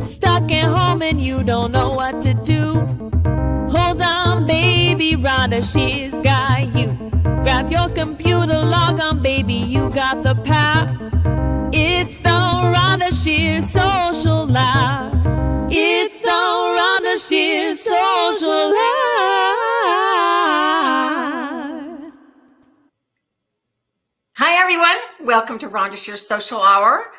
Stuck at home and you don't know what to do. Hold on, baby, Rhonda Shear's got you. Grab your computer, log on, baby, you got the power. It's the Rhonda Shear Social Hour. It's the Rhonda Shear Social Hour. Hi, everyone. Welcome to Rhonda Shear Social Hour.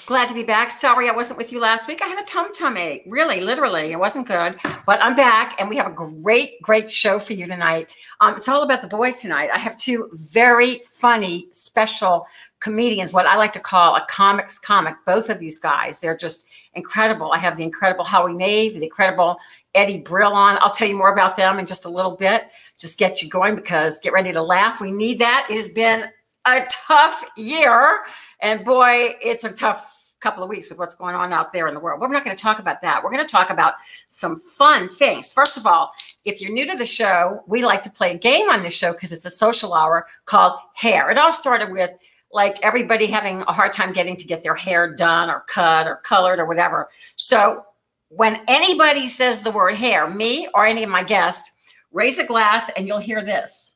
Glad to be back. Sorry I wasn't with you last week. I had a tum-tum ache. Really, literally. It wasn't good. But I'm back, and we have a great show for you tonight. It's all about the boys tonight. I have two very funny, special comedians, what I like to call a comic's comic. Both of these guys, they're just incredible. I have the incredible Howie Nave, the incredible Eddie Brill on. I'll tell you more about them in just a little bit. Just get you going because get ready to laugh. We need that. It has been a tough year. And boy, it's a tough couple of weeks with what's going on out there in the world. But we're not going to talk about that. We're going to talk about some fun things. First of all, if you're new to the show, we like to play a game on this show because it's a social hour called Hair. It all started with like everybody having a hard time getting to get their hair done or cut or colored or whatever. So when anybody says the word hair, me or any of my guests, raise a glass and you'll hear this.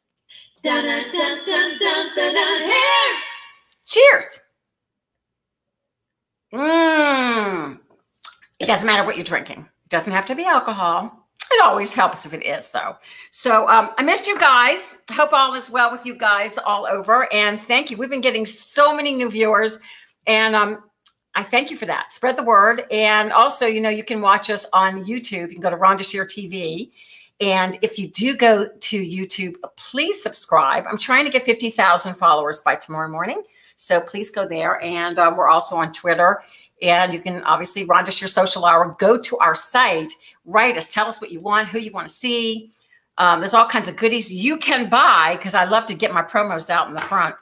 Dun, dun, dun, dun, dun, dun, dun, hair. Cheers. It doesn't matter what you're drinking. It doesn't have to be alcohol. It always helps if it is, though. So I missed you guys. Hope all is well with you guys all over. And thank you. We've been getting so many new viewers. And I thank you for that. Spread the word. And also, you know, you can watch us on YouTube. You can go to Rhonda Shear TV. And if you do go to YouTube, please subscribe. I'm trying to get 50,000 followers by tomorrow morning. So please go there. And we're also on Twitter. And you can obviously, Rhonda Shear Social Hour, go to our site, write us, tell us what you want, who you want to see. There's all kinds of goodies you can buy because I love to get my promos out in the front.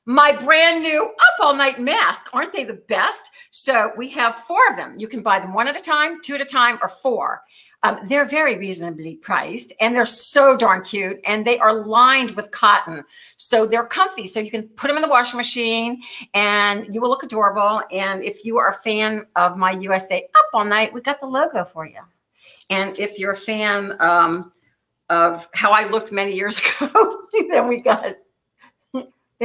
My brand new Up All Night mask. Aren't they the best? So we have 4 of them. You can buy them 1 at a time, 2 at a time, or 4. They're very reasonably priced and they're so darn cute and they are lined with cotton. So they're comfy. So you can put them in the washing machine and you will look adorable. And if you are a fan of my USA Up All Night, we got the logo for you. And if you're a fan of how I looked many years ago, then we have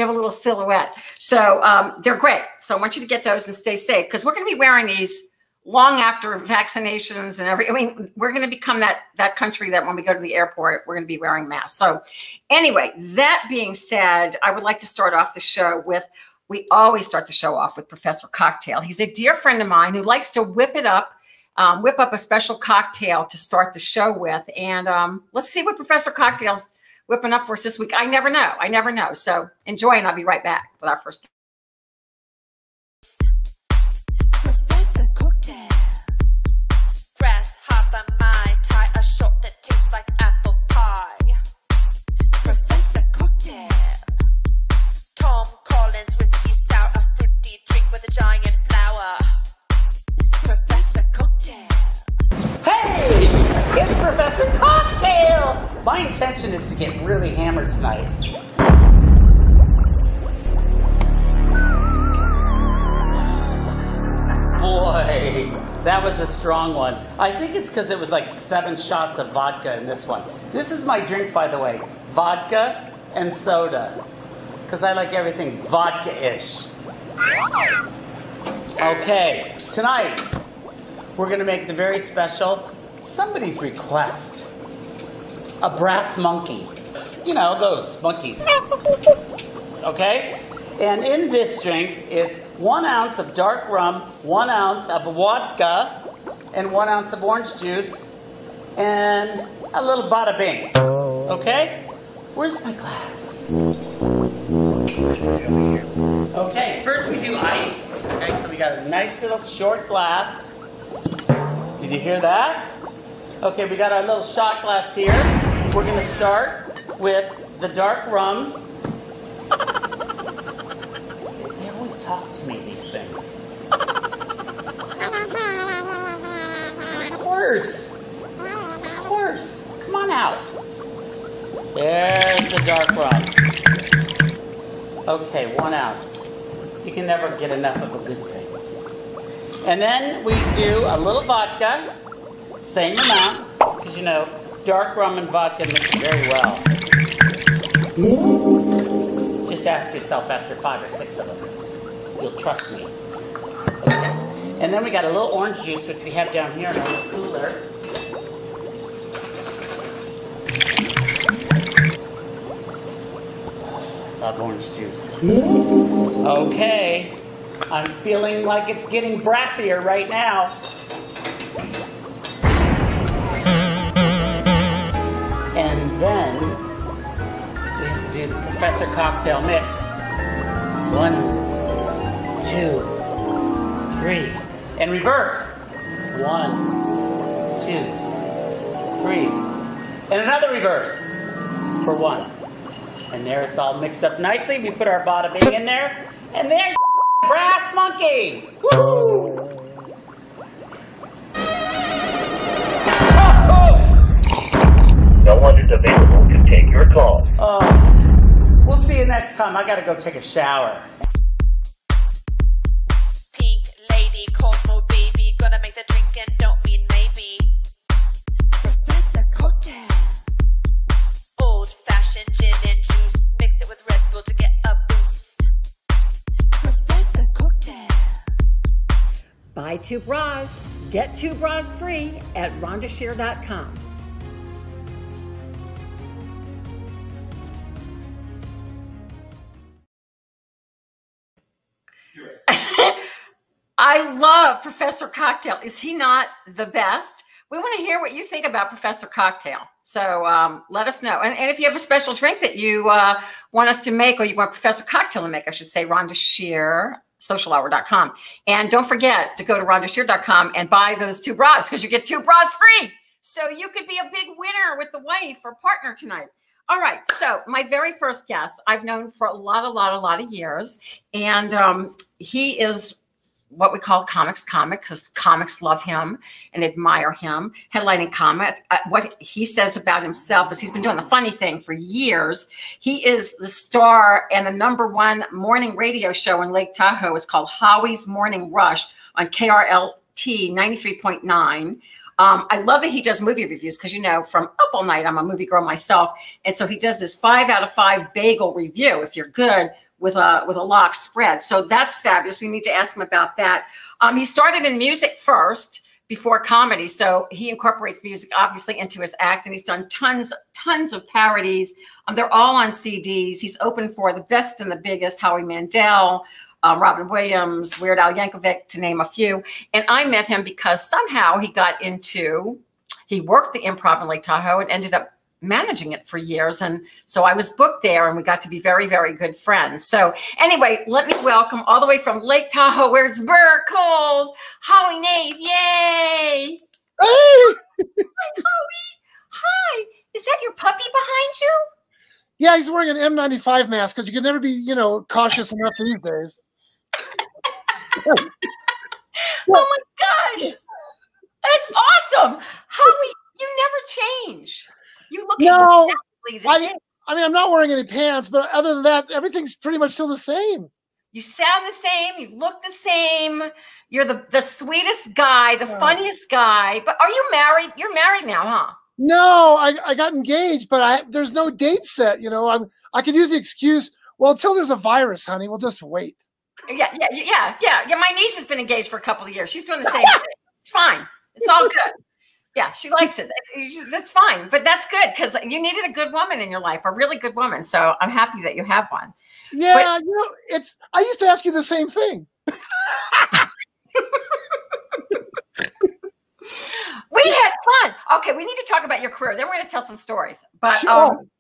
a little silhouette. So they're great. So I want you to get those and stay safe because we're going to be wearing these long after vaccinations and I mean, we're going to become that country that when we go to the airport, we're going to be wearing masks. So anyway, that being said, I would like to start off the show with, we always start the show off with Professor Cocktail. He's a dear friend of mine who likes to whip up a special cocktail to start the show with. And let's see what Professor Cocktail's whipping up for us this week. I never know. I never know. So enjoy and I'll be right back with our first. Professor Cocktail! My intention is to get really hammered tonight. Boy, that was a strong one. I think it's because it was like 7 shots of vodka in this one. This is my drink, by the way. Vodka and soda. Because I like everything vodka-ish. Okay, tonight we're going to make the very special somebody's request. A brass monkey. You know, those monkeys. Okay? And in this drink, it's 1 ounce of dark rum, 1 ounce of vodka, and 1 ounce of orange juice, and a little bada bing. Okay? Where's my glass? Okay, first we do ice. Okay, so we got a nice little short glass. Did you hear that? Okay, we got our little shot glass here. We're going to start with the dark rum. They always talk to me, these things. Of course. Of course. Come on out. There's the dark rum. Okay, 1 ounce. You can never get enough of a good thing. And then we do a little vodka, same amount, because you know, dark rum and vodka mix very well. Just ask yourself after 5 or 6 of them. You'll trust me. Okay. And then we got a little orange juice, which we have down here in our little cooler. Love orange juice. Okay. I'm feeling like it's getting brassier right now. And then we have to do the Professor Cocktail mix. 1, 2, 3. And reverse. 1, 2, 3. And another reverse for 1. And there it's all mixed up nicely. We put our bada bing in there. And there's Brass Monkey! Woo! No one is available to take your call. Oh, we'll see you next time. I gotta go take a shower. Pink lady, cold mode baby, gonna make the drink and don't mean maybe. Professor Cocktail. Old fashioned gin and juice, mix it with Red Bull to get a boost. Professor Cocktail. Buy 2 bras, get 2 bras free at rhondashear.com. I love Professor Cocktail. Is he not the best? We want to hear what you think about Professor Cocktail. So let us know. And if you have a special drink that you want us to make, or you want Professor Cocktail to make, I should say, Rhonda Shear, socialhour.com. And don't forget to go to rhondashear.com and buy those 2 bras, because you get 2 bras free. So you could be a big winner with the wife or partner tonight. All right. So my very first guest, I've known for a lot of years. And he is what we call comics, because comics love him and admire him. Headlining comics. What he says about himself is he's been doing the funny thing for years. He is the star and the #1 morning radio show in Lake Tahoe. It's called Howie's Morning Rush on KRLT 93.9. I love that he does movie reviews, because, you know, from up all night, I'm a movie girl myself. And so he does this 5 out of 5 bagel review, if you're good, with a lock spread. So that's fabulous. We need to ask him about that. He started in music first before comedy. So he incorporates music obviously into his act, and he's done tons of parodies. They're all on CDs. He's opened for the best and the biggest, Howie Mandel, Robin Williams, Weird Al Yankovic, to name a few. And I met him because somehow he worked the Improv in Lake Tahoe and ended up managing it for years. And so I was booked there, and we got to be very, very good friends. So anyway, let me welcome all the way from Lake Tahoe, where it's burr cold, Howie Nave. Yay! Hey! Hi, Howie. Hi. Is that your puppy behind you? Yeah, he's wearing an N95 mask, because you can never be, you know, cautious enough these days. Oh my gosh. That's awesome. Howie, you never change. You look exactly the same. I mean, I'm not wearing any pants, but other than that, everything's pretty much still the same. You sound the same. You look the same. You're the sweetest guy, the funniest guy. But are you married? You're married now, huh? No, I got engaged, but there's no date set. You know, I could use the excuse, well, until there's a virus, honey, we'll just wait. Yeah. My niece has been engaged for a couple of years. She's doing the same thing. It's fine. It's all good. Yeah, she likes it. That's fine. But that's good, because you needed a good woman in your life, a really good woman. So I'm happy that you have one. Yeah, you know, I used to ask you the same thing. We had fun. Okay, we need to talk about your career. Then we're going to tell some stories. But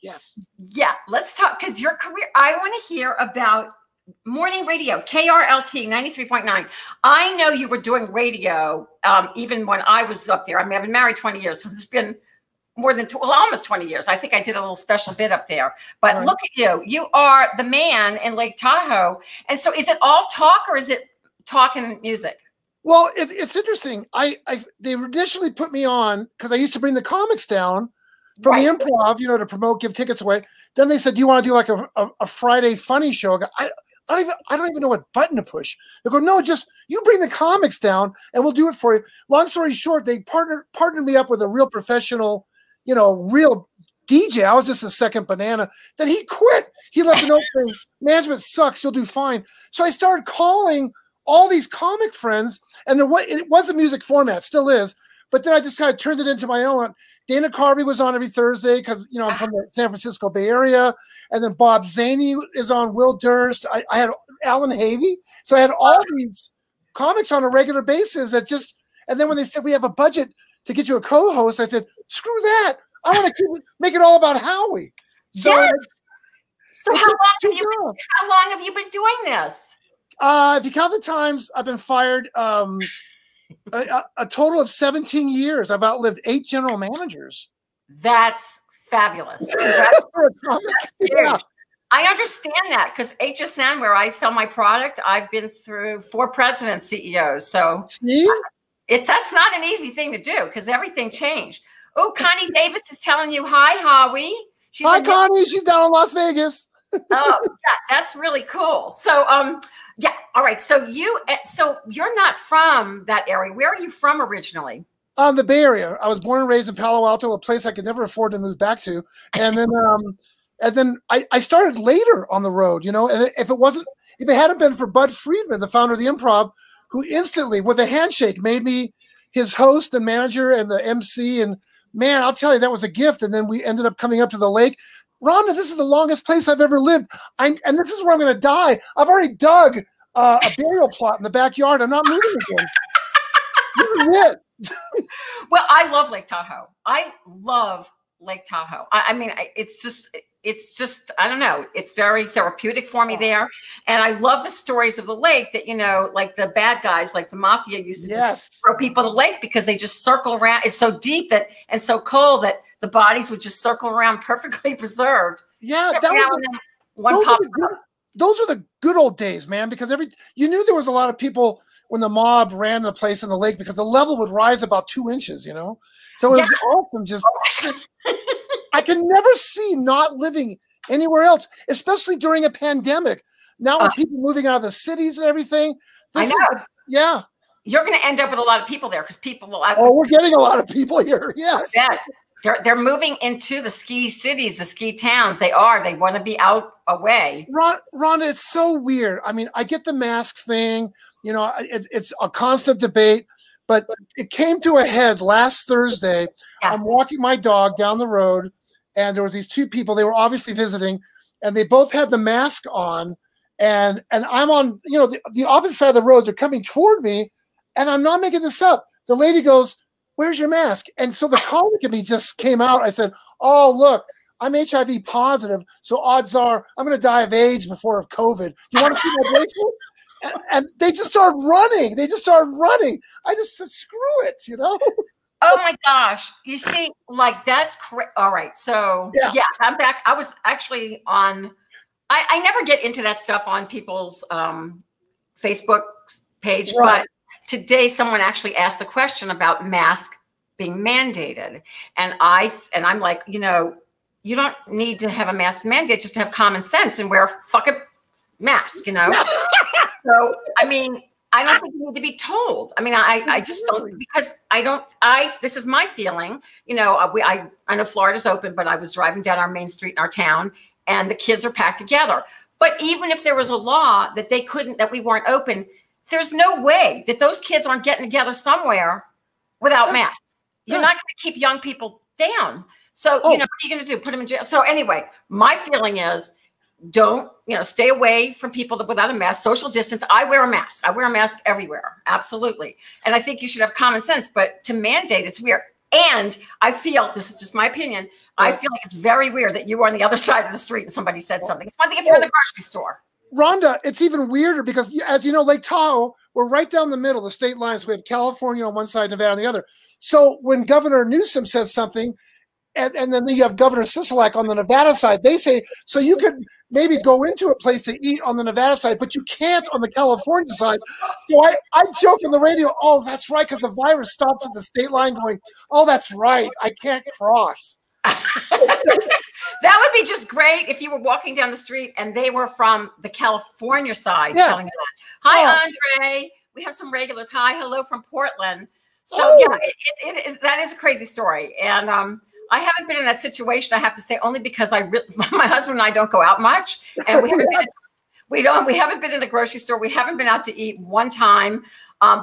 yes. Yeah, let's talk, because your career, I want to hear about morning radio, KRLT 93.9. I know you were doing radio even when I was up there. I mean, I've been married 20 years, so it's been more than almost 20 years. I think I did a little special bit up there. But look at you. You are the man in Lake Tahoe. And so is it all talk, or is it talk and music? Well, it's interesting. They initially put me on because I used to bring the comics down from the Improv, you know, to promote, give tickets away. Then they said, "Do you want to do like a Friday funny show?" I don't even know what button to push. They go, no, just you bring the comics down and we'll do it for you. Long story short, they partnered me up with a real professional, you know, real DJ. I was just a second banana. Then he quit. He left an opening. Management sucks. You'll do fine. So I started calling all these comic friends, and it was a music format, still is. But then I just kind of turned it into my own. Dana Carvey was on every Thursday because, you know, I'm from the San Francisco Bay Area. And then Bob Zaney is on, Will Durst. I had Alan Havey. So I had all these comics on a regular basis and then when they said we have a budget to get you a co-host, I said, screw that. I want to make it all about Howie. So, yes. So how long have you been doing this? If you count the times I've been fired, a total of 17 years. I've outlived 8 general managers. That's fabulous. Yeah. I understand that because HSN, where I sell my product, I've been through 4 presidents, CEOs. So that's not an easy thing to do because everything changed. Oh, Connie Davis is telling you, hi, Howie. Hi, Connie. She's down in Las Vegas. Oh, yeah, that's really cool. So, yeah. All right. So you're not from that area. Where are you from originally? The Bay Area. I was born and raised in Palo Alto, a place I could never afford to move back to. And then, I started later on the road, you know, and if it hadn't been for Bud Friedman, the founder of the Improv, who instantly with a handshake made me his host and manager and the MC. And man, I'll tell you, that was a gift. And then we ended up coming up to the lake. Rhonda, this is the longest place I've ever lived. And this is where I'm going to die. I've already dug a burial plot in the backyard. I'm not moving again. This is it. Well, I love Lake Tahoe. I love Lake Tahoe. I mean, it's just, I don't know. It's very therapeutic for me there. And I love the stories of the lake that, you know, like the bad guys, like the mafia used to just throw people in the lake because they just circle around. It's so deep and so cold that the bodies would just circle around perfectly preserved. Yeah. Those were the good old days, man, because you knew there was a lot of people when the mob ran the place in the lake because the level would rise about 2 inches, you know? So it was awesome. Just, I can never see not living anywhere else, especially during a pandemic. Now with people moving out of the cities and everything. I know. Yeah. You're going to end up with a lot of people there because people will. We're getting a lot of people here. Yes. Yeah. They're moving into the ski cities, the ski towns. They want to be out away. Rhonda, it's so weird. I mean, I get the mask thing. You know, it's a constant debate, but it came to a head last Thursday. Yeah. I'm walking my dog down the road, and there was these 2 people. They were obviously visiting, and they both had the mask on. And I'm on, you know, the opposite side of the road. They're coming toward me, and I'm not making this up. The lady goes, "Where's your mask?" And so the comic in me just came out. I said, "Oh, look, I'm HIV positive, so odds are I'm going to die of AIDS before of COVID. You want to see my bracelet?" And they just started running. I just said, screw it, you know? Oh, my gosh. You see, like, that's correct. All right. So, yeah, I'm back. I was actually on – I never get into that stuff on people's Facebook page, but today someone actually asked the question about masks being mandated. And I'm like, you know, you don't need to have a mask mandate, just to have common sense and wear a fucking mask, you know? So, I mean, I don't think you need to be told. I mean, I just don't, because this is my feeling, you know, I know Florida's open, but I was driving down our main street in our town and the kids are packed together. But even if there was a law that we weren't open, there's no way that those kids aren't getting together somewhere without masks. You're not going to keep young people down. So, you know, what are you going to do? Put them in jail? So anyway, my feeling is don't, you know, stay away from people without a mask, social distance. I wear a mask. I wear a mask everywhere. Absolutely. And I think you should have common sense, but to mandate, it's weird. And I feel, this is just my opinion, I feel like it's very weird that you were on the other side of the street and somebody said something. It's one thing if you're in the grocery store. Rhonda, it's even weirder because, as you know, Lake Tahoe, we're right down the middle, the state lines. We have California on one side, Nevada on the other. So when Governor Newsom says something, and then you have Governor Sisolak on the Nevada side, they say, so you could maybe go into a place to eat on the Nevada side, but you can't on the California side. So I joke on the radio, oh, that's right, because the virus stops at the state line going, oh, that's right, I can't cross. That would be just great if you were walking down the street and they were from the California side telling you that. Hi, Andre. We have some regulars. Hi, hello from Portland. So yeah, it is. That is a crazy story. And I haven't been in that situation, I have to say, only because my husband and I don't go out much. And we haven't been in a grocery store. We haven't been out to eat one time.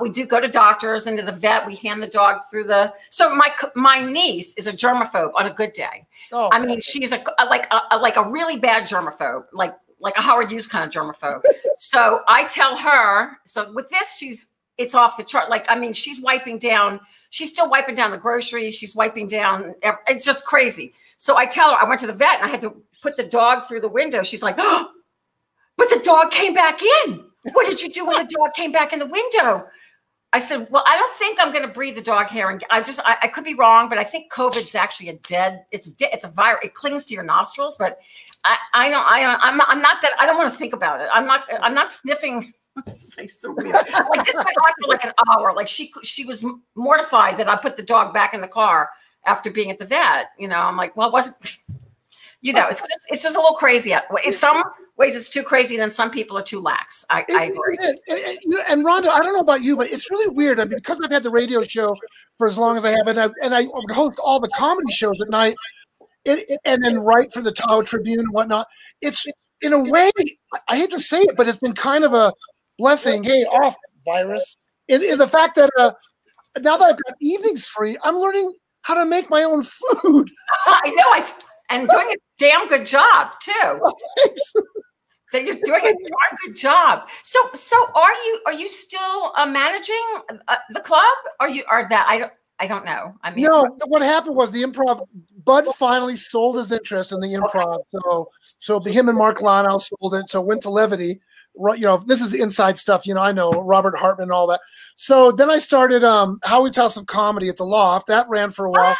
We do go to doctors and to the vet. We hand the dog through so my niece is a germaphobe on a good day. Oh, I mean, she's like a really bad germaphobe, like a Howard Hughes kind of germaphobe. So I tell her, so with this, it's off the chart. Like, I mean, she's still wiping down the groceries. She's wiping down, it's just crazy. So I tell her, I went to the vet and I had to put the dog through the window. She's like, oh, but the dog came back in. What did you do when the dog came back in the window? I said, well, I don't think I'm going to breathe the dog hair. And I could be wrong, but I think COVID's actually it's a virus. It clings to your nostrils, but I'm not that, I don't want to think about it. I'm not sniffing. It's like so weird. Like this went on for like an hour. Like she was mortified that I put the dog back in the car after being at the vet. You know, I'm like, well, it wasn't, you know, it's just a little crazy. In some ways it's too crazy, then some people are too lax. I agree. And Rhonda, I don't know about you, but it's really weird. I mean, because I've had the radio show for as long as I have, and I host all the comedy shows at night, and then write for the Tahoe Tribune and whatnot. It's, in a way, I hate to say it, but it's been kind of a blessing. Hey, off virus. Is the fact that now that I've got evenings free, I'm learning how to make my own food. I know, and doing a damn good job too. That you're doing a darn good job. So are you still managing the club? I don't know. I mean, no. What happened was the improv. Bud finally sold his interest in the improv. Okay. So him and Mark Lano sold it. So went to Levity. You know, this is inside stuff. You know, I know Robert Hartman and all that. So then I started Howie's House of Comedy at the Loft. That ran for a while.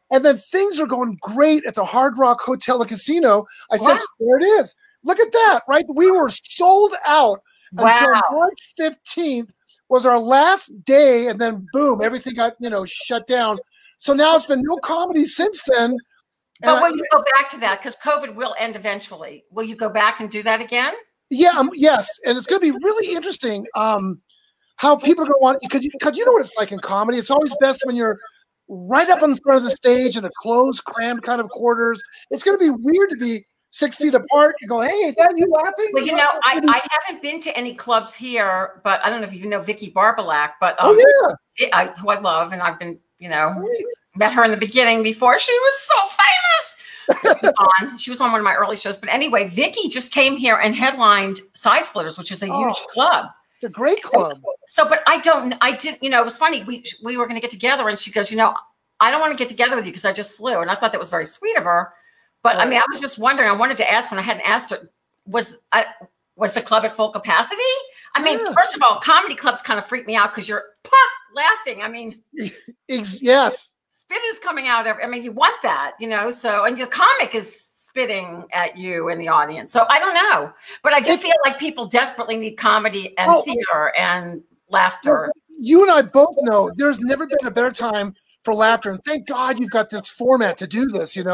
And then things were going great at the Hard Rock Hotel and Casino. I said, there it is. Look at that, right? We were sold out until March 15th was our last day. And then boom, everything got, shut down. So now it's been no comedy since then. But will you go back to that? Because COVID will end eventually. Will you go back and do that again? Yeah, yes. And it's going to be really interesting how people are going to want, because you know what it's like in comedy. It's always best when you're right up in front of the stage in a closed, crammed kind of quarters. It's going to be weird to be 6 feet apart. You go, hey, is that you laughing? Well, I haven't been to any clubs here, but I don't know if you know Vicky Barbalak, but who I love, and I've been, met her in the beginning before she was so famous. She was on one of my early shows. But anyway, Vicky just came here and headlined Side Splitters, which is a huge club. It's a great club. So, but I didn't, it was funny. We were going to get together and she goes, I don't want to get together with you because I just flew. And I thought that was very sweet of her. But I mean, I was just wondering, I wanted to ask when I hadn't asked her, was the club at full capacity? I mean, first of all, comedy clubs kind of freak me out because you're laughing. I mean, yes. Spit is coming out. I mean, you want that, so, and your comic is spitting at you in the audience. So I don't know, but I do feel like people desperately need comedy and theater and laughter. You and I both know there's never been a better time for laughter. And thank God you've got this format to do this, and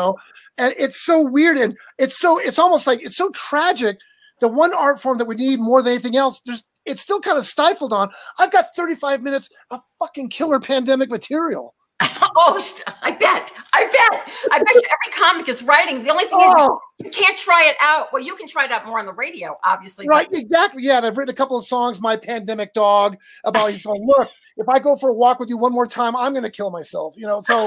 it's so weird. And it's almost like, it's so tragic. The one art form that we need more than anything else, it's still kind of stifled on. I've got 35 minutes of fucking killer pandemic material. Oh, I bet you every comic is writing. The only thing is you can't try it out. Well, you can try it out more on the radio, obviously. Right, exactly. Yeah, and I've written a couple of songs, My Pandemic Dog, about he's going, look, if I go for a walk with you one more time, I'm going to kill myself, so.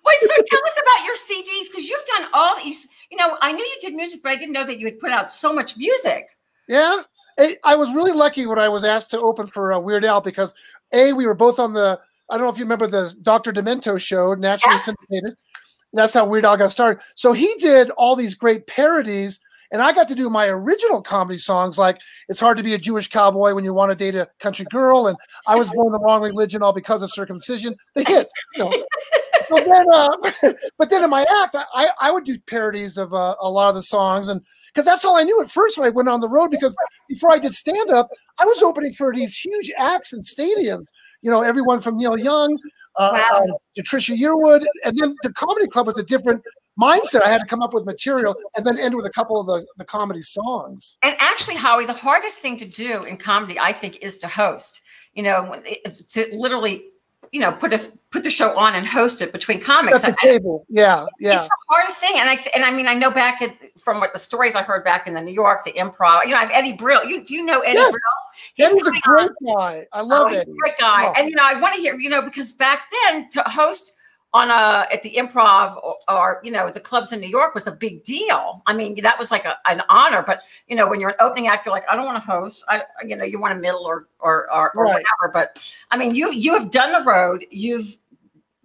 Wait, so tell us about your CDs, because you've done all these, I knew you did music, but I didn't know that you had put out so much music. Yeah. I was really lucky when I was asked to open for Weird Al because, we were both on I don't know if you remember the Dr. Demento show, nationally syndicated. And that's how Weird Al got started. So he did all these great parodies, and I got to do my original comedy songs like It's Hard to Be a Jewish Cowboy When You Want to Date a Country Girl, and I Was Born the Wrong Religion All Because of Circumcision. The hits, But then in my act, I would do parodies of a lot of the songs, and because that's all I knew at first when I went on the road. Because before I did stand up, I was opening for these huge acts in stadiums. Everyone from Neil Young, Wow. Patricia Yearwood, and then the comedy club was a different mindset. I had to come up with material and then end with a couple of the comedy songs. And actually, Howie, the hardest thing to do in comedy, I think, is to host. You know, to literally, you know, put the show on and host it between comics. At the table. Yeah. It's the hardest thing. And I mean, I know from what the stories I heard back in the New York, the improv, you know, I have Eddie Brill. Do you know Eddie Brill? Eddie's a great guy. I love Eddie. Great guy. Oh. And, you know, I want to hear, you know, because back then to host on at the improv or, you know, the clubs in New York was a big deal. I mean, that was like an honor, but you know, when you're an opening act, you're like, I don't want to host. You know, you want a middle or whatever. But I mean, you have done the road, you've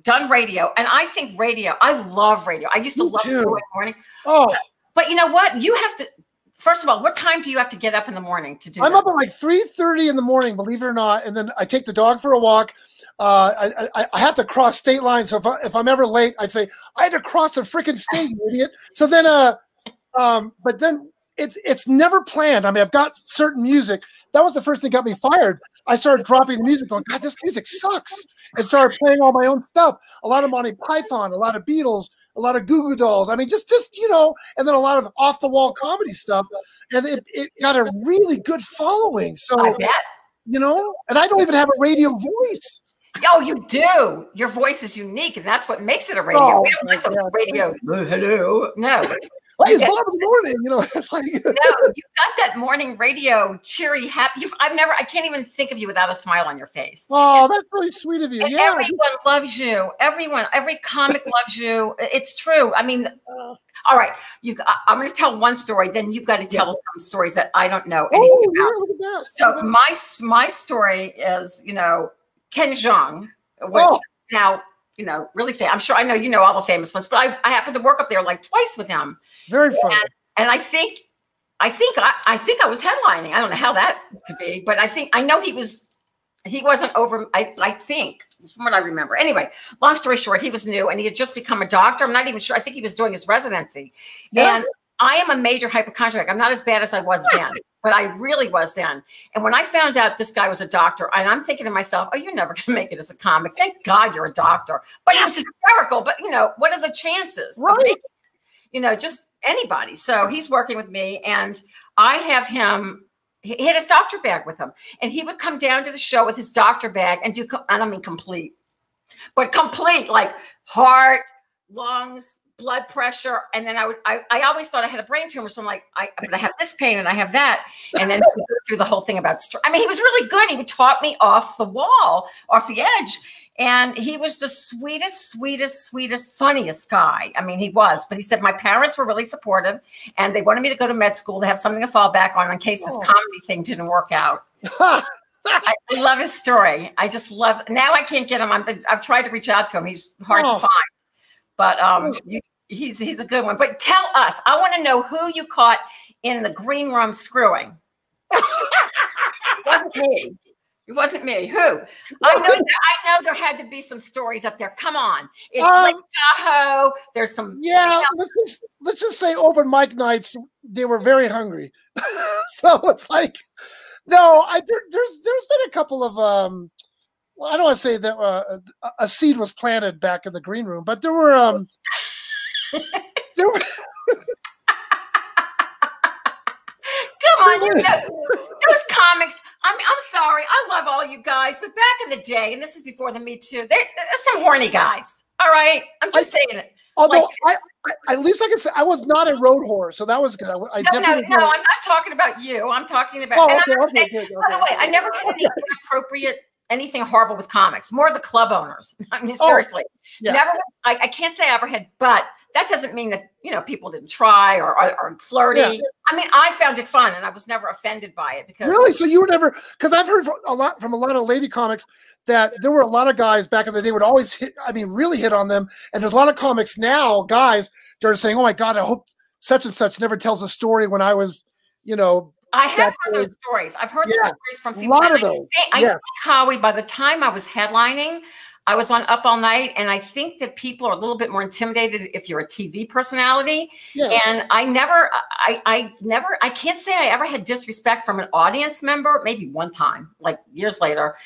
done radio. And I think radio, I love radio. I used to love it in the morning. Oh, but you know what? You have to, first of all, what time do you have to get up in the morning to do I'm up at like 3:30 in the morning, believe it or not. And then I take the dog for a walk. I have to cross state lines. So if I'm ever late, I'd say, I had to cross a freaking state, you idiot. So then, but then it's never planned. I mean, I've got certain music. That was the first thing that got me fired. I started dropping the music going, God, this music sucks. And started playing all my own stuff. A lot of Monty Python, a lot of Beatles, a lot of Goo Goo Dolls. I mean, just you know, and then a lot of off the wall comedy stuff. And it got a really good following. So, I bet. You know, and I don't even have a radio voice. Oh, you do. Your voice is unique, and that's what makes it a radio. We don't like those radio. Hello. No. Hey, it's Bob in the morning. You know, it's like no, you've got that morning radio, cheery, happy. I can't even think of you without a smile on your face. Oh, that's really sweet of you. And everyone loves you. Every comic loves you. It's true. I mean, all right. I'm going to tell one story. Then you've got to tell us some stories that I don't know anything about. Look at that. So my story is, you know, Ken Jeong, which is now, you know, really famous. I'm sure I know you know all the famous ones, but I happened to work up there like twice with him. Very fun. And I think I was headlining. I don't know how that could be, but I know he wasn't over. I think from what I remember. Anyway, long story short, he was new and he had just become a doctor. I'm not even sure. I think he was doing his residency. Yeah. And I am a major hypochondriac. I'm not as bad as I was then, but I really was then. And when I found out this guy was a doctor, and I'm thinking to myself, oh, you're never going to make it as a comic. Thank God you're a doctor. But he was hysterical. But, you know, what are the chances of making, you know, just anybody? So he's working with me, and I have him. He had his doctor bag with him, and he would come down to the show with his doctor bag and do, and I mean complete, but complete, like heart, lungs, blood pressure. And then I always thought I had a brain tumor. So I'm like, but I have this pain and I have that. And then we go through the whole thing about, I mean, he was really good. He would talk me off the wall, off the edge. And he was the sweetest, funniest guy. I mean, he was, but he said, my parents were really supportive and they wanted me to go to med school to have something to fall back on in case this comedy thing didn't work out. I love his story. I just love, now I can't get him. I've tried to reach out to him. He's hard to find. But he's a good one. But tell us, I want to know who you caught in the green room screwing. It wasn't me. It wasn't me. Who? I know there had to be some stories up there. Come on. It's Lake Tahoe. There's some. Yeah, let's just say open mic nights, they were very hungry. So it's like, no, there's been a couple of well, I don't want to say that a seed was planted back in the green room, but there were there were. Come on, you know, those comics. I mean, I'm sorry, I love all you guys, but back in the day, and this is before the Me Too, there's some horny guys. All right, I'm just saying it. Although at least I can say I was not a road whore, so that was good. No, I'm not talking about you. I'm talking about. By the way, I never had any inappropriate, anything horrible with comics. More the club owners. I mean, seriously, never. I can't say I ever had, but that doesn't mean that, you know, people didn't try or flirty. Yeah. I mean, I found it fun and I was never offended by it because. Really? So you were never, because I've heard from a lot of lady comics that there were a lot of guys back in the day would always hit, I mean, really hit on them. And there's a lot of comics now, guys, they're saying, oh my God, I hope such and such never tells a story when I was, you know. I have heard those stories. I've heard those stories from people. A lot of those. I think, Howie, by the time I was headlining, I was on Up All Night, and I think that people are a little bit more intimidated if you're a TV personality. Yeah. And I can't say I ever had disrespect from an audience member, maybe one time, like years later.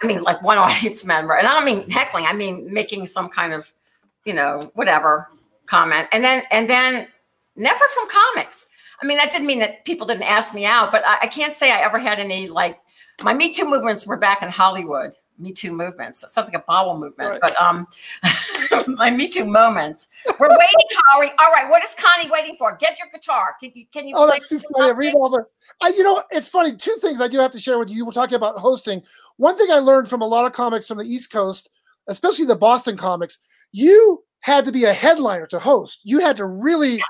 I mean, like one audience member. And I don't mean heckling, I mean making some kind of, you know, whatever comment. And then never from comics. I mean, that didn't mean that people didn't ask me out, but I can't say I ever had any, like, my Me Too movements were back in Hollywood. Me Too movements. It sounds like a bowel movement, right. But my Me Too moments. We're waiting, Howie. All right, what is Connie waiting for? Get your guitar. Can you? Oh, that's too funny. I read all the. You know, it's funny. Two things I do have to share with you. You were talking about hosting. One thing I learned from a lot of comics from the East Coast, especially the Boston comics, you had to be a headliner to host. You had to really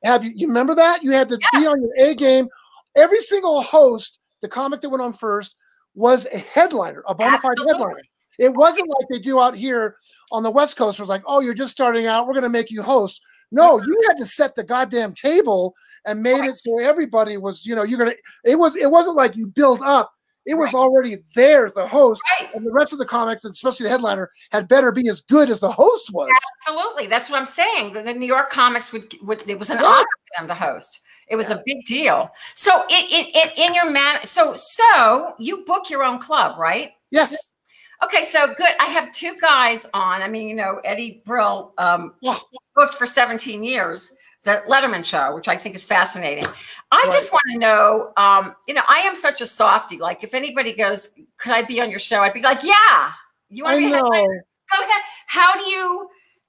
have. You remember that? You had to be on your A game. Every single host, the comic that went on first, was a headliner, a bona fide headliner. It wasn't like they do out here on the West Coast. It was like, oh, you're just starting out, we're going to make you host. No, you had to set the goddamn table and made it so everybody was, you know, you're going to, it wasn't like you build up. It was already there as the host, and the rest of the comics, and especially the headliner, had better be as good as the host was. Absolutely. That's what I'm saying. The New York comics would it was an honor for them to host. It was a big deal. So in your so you book your own club, right? Yes. Okay, so good. I have two guys on. I mean, you know, Eddie Brill booked for 17 years, the Letterman show, which I think is fascinating. I just want to know, you know, I am such a softie. Like, if anybody goes, could I be on your show? I'd be like, yeah. You want to be a headliner? Go ahead.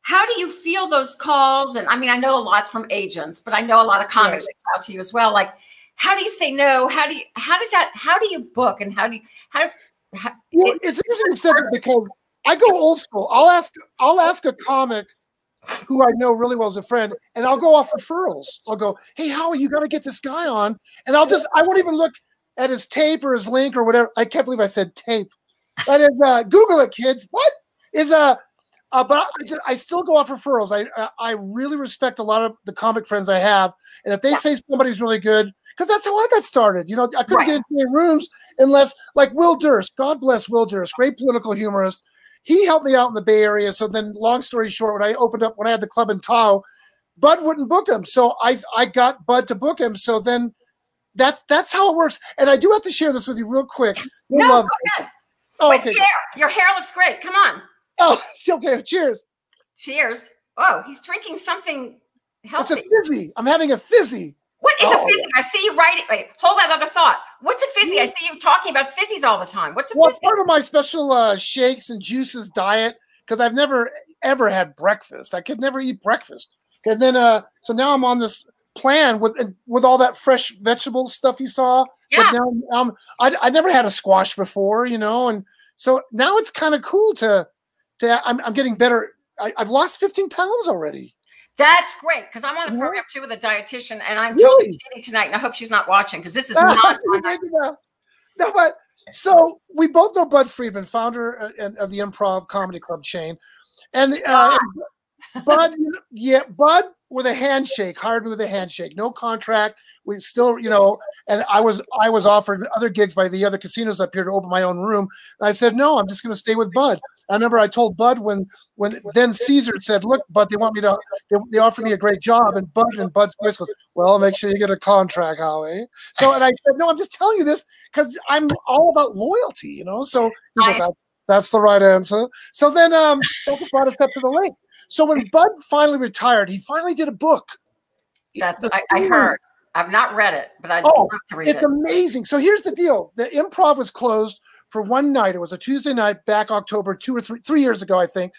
How do you feel those calls? And I mean, I know a lot's from agents, but I know a lot of comics reach out to you as well. Like, how do you say no? How do you book, and it's interesting to say that, because I go old school. I'll ask a comic who I know really well as a friend, and I'll go off referrals. I'll go, hey, Howie, you got to get this guy on. And I won't even look at his tape or his link or whatever. I can't believe I said tape. That is, Google it, kids. What is but I still go off referrals. I really respect a lot of the comic friends I have. And if they say somebody's really good, because that's how I got started. You know, I couldn't get into any rooms unless, like Will Durst, God bless Will Durst, great political humorist. He helped me out in the Bay Area. So then, long story short, when I had the club in Tahoe, Bud wouldn't book him. So I got Bud to book him. So then that's how it works. And I do have to share this with you real quick. Go ahead. Oh, okay. Your hair looks great. Come on. Oh, okay. Cheers. Cheers. Oh, he's drinking something healthy. It's a fizzy. I'm having a fizzy. What is a fizzy? I see you writing. Wait, hold that other thought. What's a fizzy? I see you talking about fizzies all the time. What's a fizzy? It's part of my special shakes and juices diet, because I've never, ever had breakfast. I could never eat breakfast. And then, so now I'm on this plan with all that fresh vegetable stuff you saw. Yeah. But now I never had a squash before, you know, and so now it's kind of cool I'm getting better. I've lost 15 pounds already. That's great, because I'm on a program too with a dietitian, and I'm totally cheating tonight, and I hope she's not watching, because this is not. No, but so we both know Bud Friedman, founder of the Improv Comedy Club chain, and Bud, Bud with a handshake, hired me with a handshake, no contract. We still, you know, and I was offered other gigs by the other casinos up here to open my own room. And I said, no, I'm just going to stay with Bud. I remember I told Bud when then Caesar said, look, Bud, they offered me a great job. And Bud's voice goes, well, make sure you get a contract, Howie. So, and I said, no, I'm just telling you this because I'm all about loyalty, you know? So that's the right answer. So then that's brought us up to the lake. So when Bud finally retired, he finally did a book. I heard. I've not read it, but I'd love to read it. It's amazing. So here's the deal. The Improv was closed for one night. It was a Tuesday night back October 3 years ago, I think.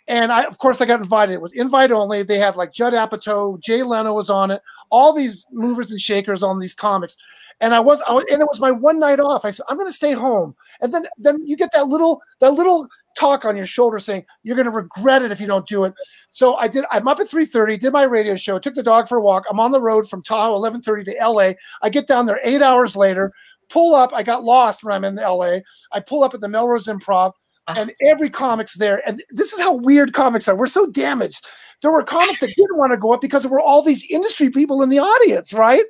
And of course, I got invited. It was invite only. They had like Judd Apatow, Jay Leno was on it, all these movers and shakers on these comics. And and it was my one night off. I said, I'm going to stay home. And then you get that little talk on your shoulder saying you're going to regret it if you don't do it. So I did. I'm up at 3:30, did my radio show, took the dog for a walk. I'm on the road from Tahoe 11:30 to LA. I get down there 8 hours later, pull up. I got lost when I'm in LA. I pull up at the Melrose Improv, and every comic's there. And this is how weird comics are. We're so damaged. There were comics that didn't want to go up because there were all these industry people in the audience, right?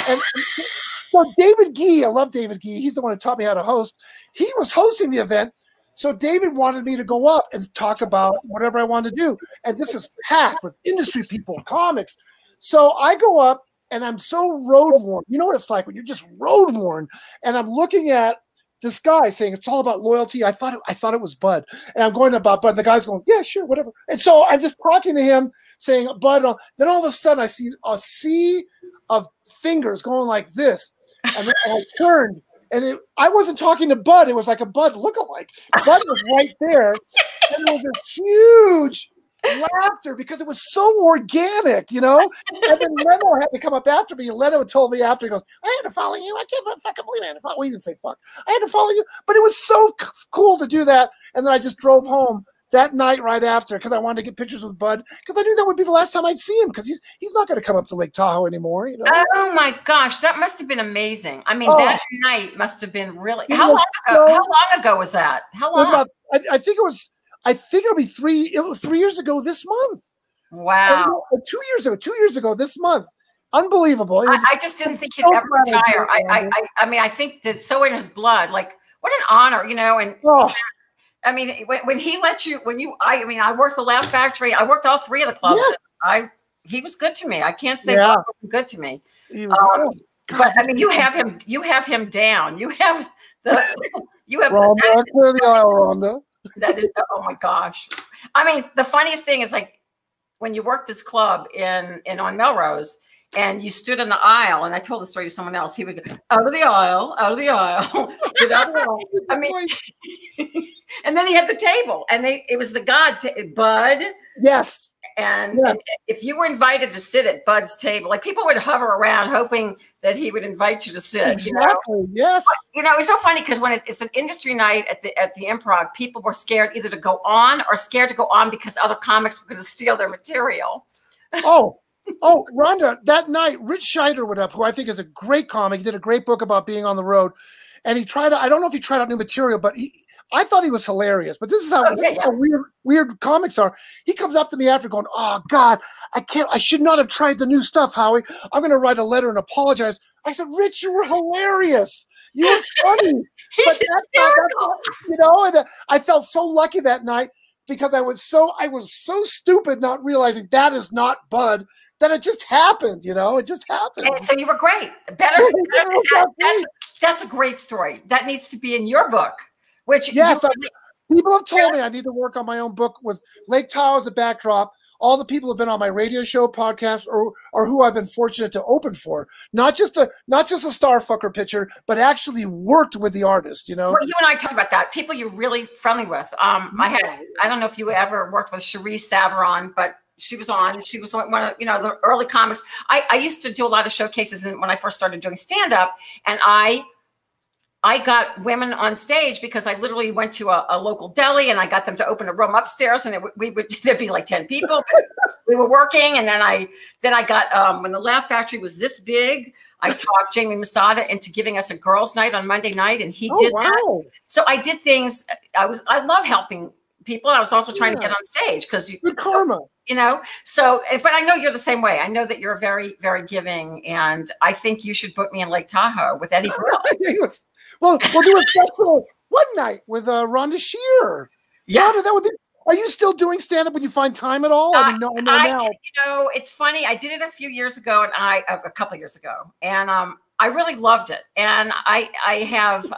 And so David Gee, I love David Gee. He's the one who taught me how to host. He was hosting the event. So David wanted me to go up and talk about whatever I wanted to do. And this is packed with industry people, comics. So I go up and I'm so road worn. You know what it's like when you're just road worn. And I'm looking at this guy saying it's all about loyalty. I thought it was Bud. And I'm going about Bud. And the guy's going, yeah, sure, whatever. And so I'm just talking to him saying Bud. Then all of a sudden I see a sea of fingers going like this. And then I turned. And I wasn't talking to Bud. It was like a Bud lookalike. Bud was right there. And there was a huge laughter because it was so organic, you know? And then Leno had to come up after me. And Leno told me after, he goes, I had to follow you. I can't fucking believe I had to follow you. Well, he didn't say fuck. I had to follow you. But it was so cool to do that. And then I just drove home that night right after because I wanted to get pictures with Bud because I knew that would be the last time I'd see him because he's not going to come up to Lake Tahoe anymore. You know? Oh my gosh, that must have been amazing. I mean, that night must have been really. How long ago was that? How long? About, I think it was. I think it'll be 3. It was 3 years ago this month. Wow. 2 years ago. 2 years ago this month. Unbelievable. I just didn't think he'd ever retire. I mean, I think that's so in his blood. Like, what an honor, you know, and. I mean, when he let you, I mean, I worked the Laugh Factory. I worked all 3 of the clubs. Yeah. He was good to me. I can't say he wasn't good to me. But I mean, you have him down. You have Rhonda, clear the aisle, Rhonda. That is, oh my gosh. I mean, the funniest thing is like when you worked this club in on Melrose and you stood in the aisle, and I told the story to someone else. He would go, out of the aisle, out of the aisle, get out of the aisle. I mean. And then he had the table, and it was the Bud. Yes. And if you were invited to sit at Bud's table, like people would hover around hoping that he would invite you to sit. Exactly. You know? Yes. You know, it's so funny because when it's an industry night at the Improv, people were scared either to go on or scared to go on because other comics were going to steal their material. Oh, Rhonda, that night, Rich Scheider went up, who I think is a great comic. He did a great book about being on the road. And he tried I don't know if he tried out new material, but I thought he was hilarious, but this is how weird comics are. He comes up to me after going, oh God, I should not have tried the new stuff, Howie. I'm going to write a letter and apologize. I said, Rich, you were hilarious. You were funny. He's hysterical. You know, and I felt so lucky that night because I was so stupid not realizing that is not Bud, that it just happened, you know, it just happened. And so you were great. That's a great story. That needs to be in your book. Which people have told me I need to work on my own book with Lake Tahoe as a backdrop. All the people have been on my radio show, podcast, or who I've been fortunate to open for. Not just a star fucker picture, but actually worked with the artist. You know. Well, you and I talked about that. People you're really friendly with. I don't know if you ever worked with Cherise Saveron, but she was on. She was one of the early comics. I used to do a lot of showcases when I first started doing stand up, and I got women on stage because I literally went to a local deli and I got them to open a room upstairs, and there'd be like 10 people. But we were working, and then I got when the Laugh Factory was this big, I talked Jamie Masada into giving us a girls' night on Monday night, and he did that. So I did things. I love helping people, and I was also trying to get on stage because good karma. You know, so, but I know you're the same way. I know that you're very, very giving, and I think you should book me in Lake Tahoe with Eddie Brill. Well, we'll do a special one night with Rhonda Shear. Yeah, Rhonda, that would be. Are you still doing stand up when you find time at all? I mean, no, now. You know, it's funny. I did it a few years ago, and a couple of years ago, and I really loved it. And I have.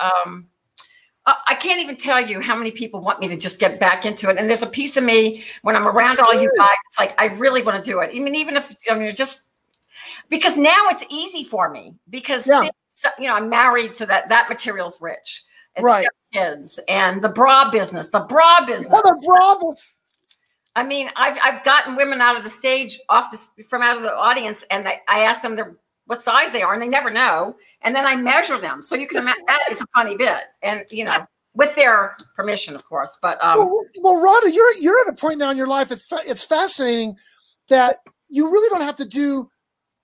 I can't even tell you how many people want me to just get back into it. And there's a piece of me when I'm around all you guys, it's like, I really want to do it. Even if, just because now it's easy for me because, I'm married, so that material's rich. It's kids and the bra business. Oh, the bra business. I mean, I've gotten women out of the stage from out of the audience, and I ask them what size they are, and they never know. And then I measure them. So you can imagine that is a funny bit. And, with their permission, of course. But well, Rhonda, you're at a point now in your life. It's fascinating that you really don't have to do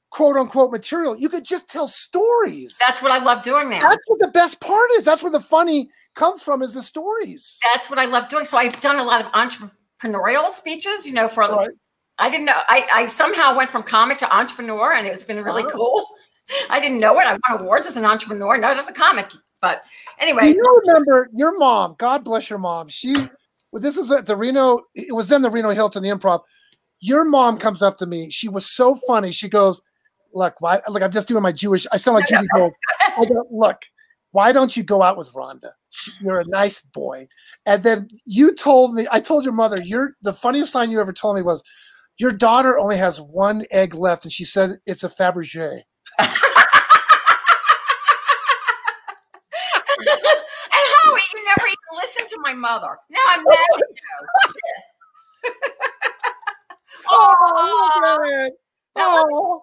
quote unquote material. You could just tell stories. That's what I love doing now. That's what the best part is. That's where the funny comes from, is the stories. That's what I love doing. So I've done a lot of entrepreneurial speeches, I didn't know. I somehow went from comic to entrepreneur, and it's been really cool. I didn't know it. I won awards as an entrepreneur, not as a comic. But anyway. You remember your mom, God bless your mom. This was at the Reno, it was then the Reno Hilton, the Improv. Your mom comes up to me. She was so funny. She goes, look, I'm just doing my Jewish, I sound like Judy Gold. I go, look, why don't you go out with Rhonda? You're a nice boy. And then you told me, I told your mother, the funniest line you ever told me was, your daughter only has one egg left. And she said, it's a Fabergé. And Howie, you never even listened to my mother. Now I'm mad at you.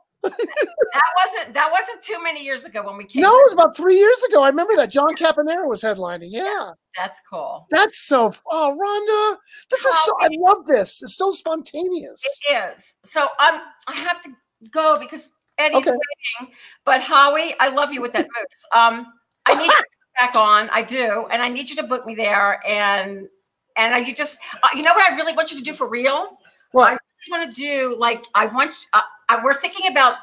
That wasn't too many years ago when we came. No, it was about 3 years ago. I remember that. John Caponera was headlining. Yeah. That's cool. That's so, Rhonda, this is so, I love this. It's so spontaneous. It is. So I have to go because Eddie's waiting. But Howie, I love you with that moose. I need you to come back on. I do. And I need you to book me there. And you just, you know what I really want you to do for real? What? I really want to do, like, we're thinking about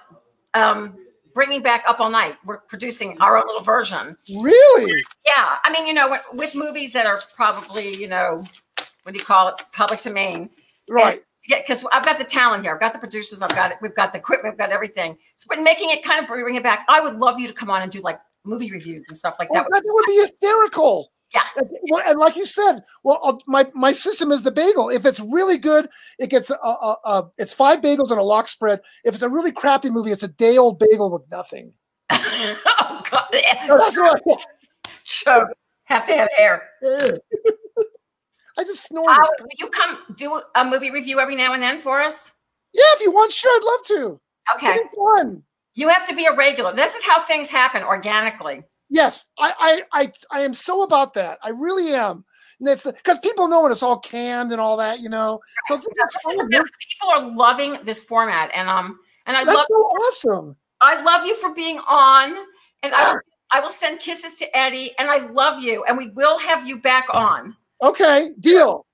bringing back Up All Night. We're producing our own little version. Really? Yeah. I mean, with movies that are probably, what do you call it? Public domain. Right. Yeah, because I've got the talent here. I've got the producers. I've got it. We've got the equipment. We've got everything. So, but making it kind of bring it back. I would love you to come on and do like movie reviews and stuff like that. That would be hysterical. Yeah. And like you said, my system is the bagel. If it's really good, it gets it's 5 bagels and a lock spread. If it's a really crappy movie, it's a day-old bagel with nothing. Oh God! Choke. Have to have air. I just snorted. Will you come do a movie review every now and then for us? Yeah, if you want, sure, I'd love to. Okay. Fun. You have to be a regular. This is how things happen organically. Yes, I am so about that. I really am. And that's because people know when it's all canned and all that, So people are loving this format, and I love so awesome. I love you for being on, and I will send kisses to Eddie, and I love you, and we will have you back on. Okay, deal.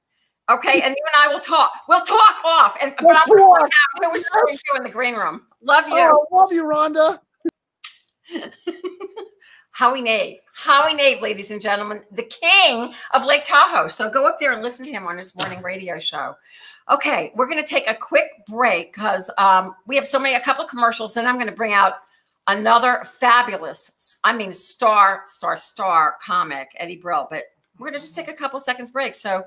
Okay, and you and I will talk. We'll talk off, and but we're screwing you in the green room. Love you. Oh, love you, Rhonda. Howie Nave, ladies and gentlemen, the king of Lake Tahoe. So go up there and listen to him on his morning radio show. Okay, we're going to take a quick break because we have a couple of commercials. Then I'm going to bring out another fabulous, star comic, Eddie Brill. But we're going to just take a couple seconds break. So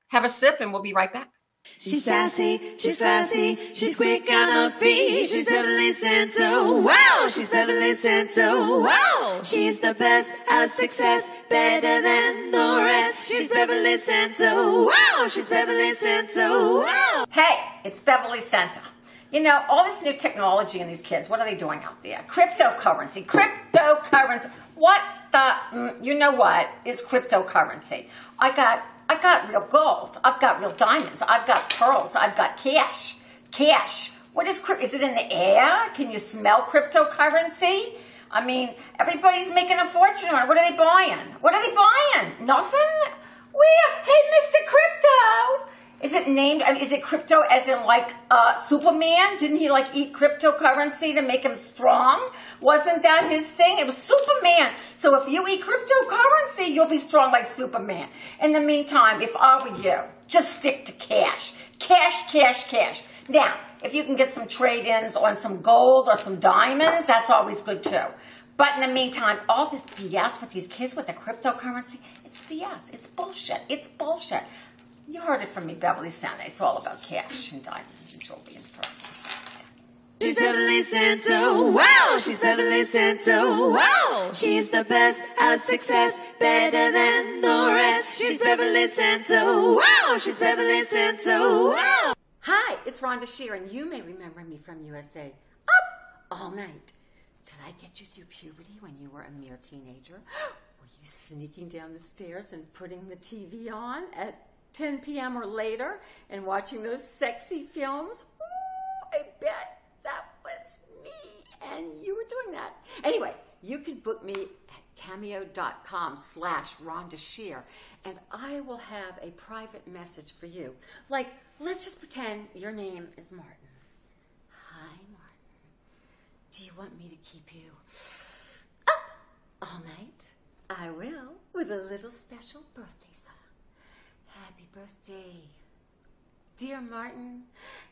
have a sip and we'll be right back. She's sassy, she's classy, she's quick on her feet, she's Beverly Santo, wow, she's Beverly Santo, wow, she's the best at success, better than the rest, she's Beverly Santo, wow, she's Beverly Santo, wow. Hey, it's Beverly Santo. All this new technology and these kids, what are they doing out there? Cryptocurrency. What you know what is cryptocurrency? I got real gold. I've got real diamonds. I've got pearls. I've got cash. What is it in the air? Can you smell cryptocurrency? I mean, everybody's making a fortune on it. What are they buying? Nothing? Hey, Mr. Crypto. Is it named, is it crypto as in like Superman? Didn't he like eat cryptocurrency to make him strong? Wasn't that his thing? It was Superman. So if you eat cryptocurrency, you'll be strong like Superman. In the meantime, if I were you, just stick to cash. Cash. Now, if you can get some trade-ins on some gold or some diamonds, that's always good too. But in the meantime, all this BS with these kids with the cryptocurrency, it's BS. It's bullshit. You heard it from me, Beverly Santo. It's all about cash and diamonds and jewelry and pearls and stuff. She's Beverly Santo, wow, she's Beverly Santo, wow, she's the best at success, better than the rest, she's Beverly Santo, wow, she's Beverly Santo, wow. Hi, it's Rhonda Shear, and you may remember me from USA. Up All Night. Did I get you through puberty when you were a mere teenager? Were you sneaking down the stairs and putting the TV on at 10 p.m. or later and watching those sexy films? Ooh, I bet that was me, and you were doing that. Anyway, you can book me at cameo.com/Rhonda Shear, and I will have a private message for you. Like, let's just pretend your name is Martin. Hi, Martin. Do you want me to keep you up all night? I will, with a little special birthday song. Happy birthday, dear Martin.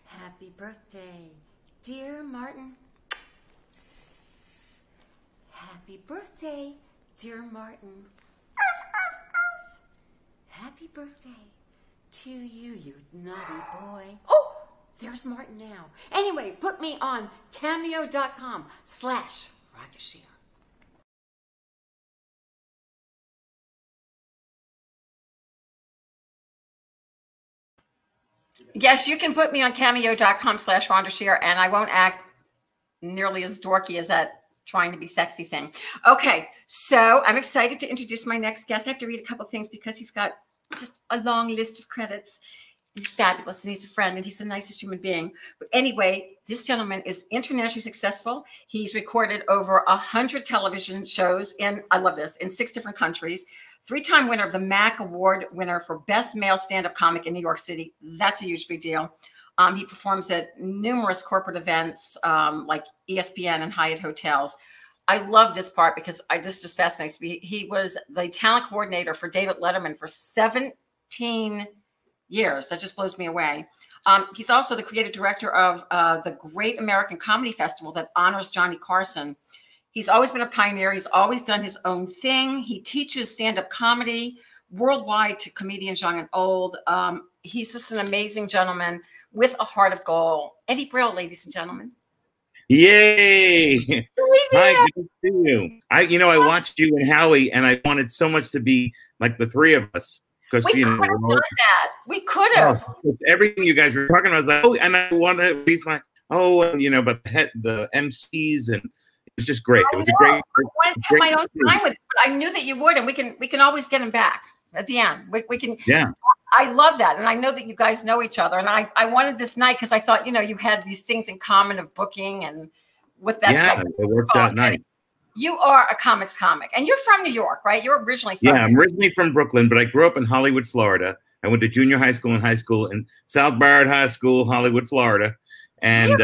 Happy birthday, dear Martin. Happy birthday, dear Martin. Happy birthday to you, you naughty boy. Oh, there's Martin now. Anyway, book me on cameo.com/Rhonda Shear. Yes, you can put me on cameo.com/Rhonda Shear, and I won't act nearly as dorky as that trying to be sexy thing. Okay, so I'm excited to introduce my next guest. I have to read a couple things because he's got just a long list of credits. He's fabulous, and he's a friend, and he's the nicest human being. But anyway, this gentleman is internationally successful. He's recorded over 100 television shows in, I love this, in 6 different countries. 3-time winner of the MAC Award winner for Best Male Stand-Up Comic in New York City. That's a huge big deal. He performs at numerous corporate events like ESPN and Hyatt hotels. I love this part because this just fascinates me. He was the talent coordinator for David Letterman for 17 years. That just blows me away. He's also the creative director of the Great American Comedy Festival that honors Johnny Carson. He's always been a pioneer. He's always done his own thing. He teaches stand-up comedy worldwide to comedians young and old. He's just an amazing gentleman with a heart of gold. Eddie Brill, ladies and gentlemen. Yay! Hi, good to see you. I watched you and Howie, and I wanted so much to be like the 3 of us. We could have done that. We could have. Everything you guys were talking about, I was like, oh, and I want to be my, but the MCs, and it was just great. It was a great. I wanted to have my own time with it, but I knew that you would, and we can always get him back at the end. We can. Yeah. I love that, and I know that you guys know each other, and I wanted this night because I thought you had these things in common of booking, and with that. Yeah, it works out nice. You are a comics comic, and you're from New York, right? You're originally from I'm originally from Brooklyn, but I grew up in Hollywood, Florida. I went to junior high school and high school in South Broward High School, Hollywood, Florida. And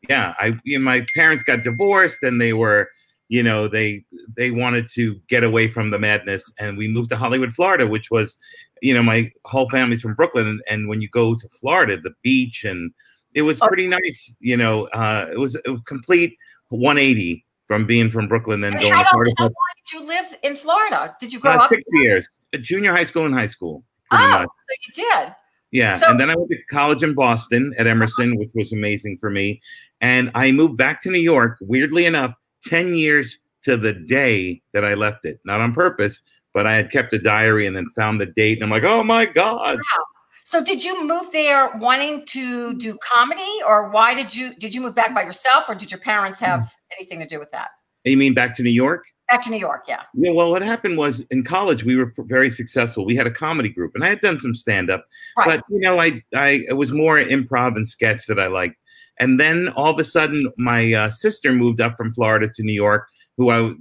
my parents got divorced, and they were, they wanted to get away from the madness, and we moved to Hollywood, Florida, which was, my whole family's from Brooklyn, and when you go to Florida, the beach, and it was pretty nice. It was a complete 180. From being from Brooklyn, then going to Florida. How long did you live in Florida? Did you grow up? 6 years, junior high school and high school. So you did. Yeah, and then I went to college in Boston at Emerson, which was amazing for me. And I moved back to New York, weirdly enough, 10 years to the day that I left it. Not on purpose, but I had kept a diary and then found the date. And I'm like, oh my God. Wow. So did you move there wanting to do comedy, or why did you move back by yourself, or did your parents have anything to do with that? You mean back to New York? Back to New York, yeah. Yeah, well, what happened was in college, we were very successful. We had a comedy group, and I had done some stand-up, but, it was more improv and sketch that I liked. And then all of a sudden, my sister moved up from Florida to New York, who I was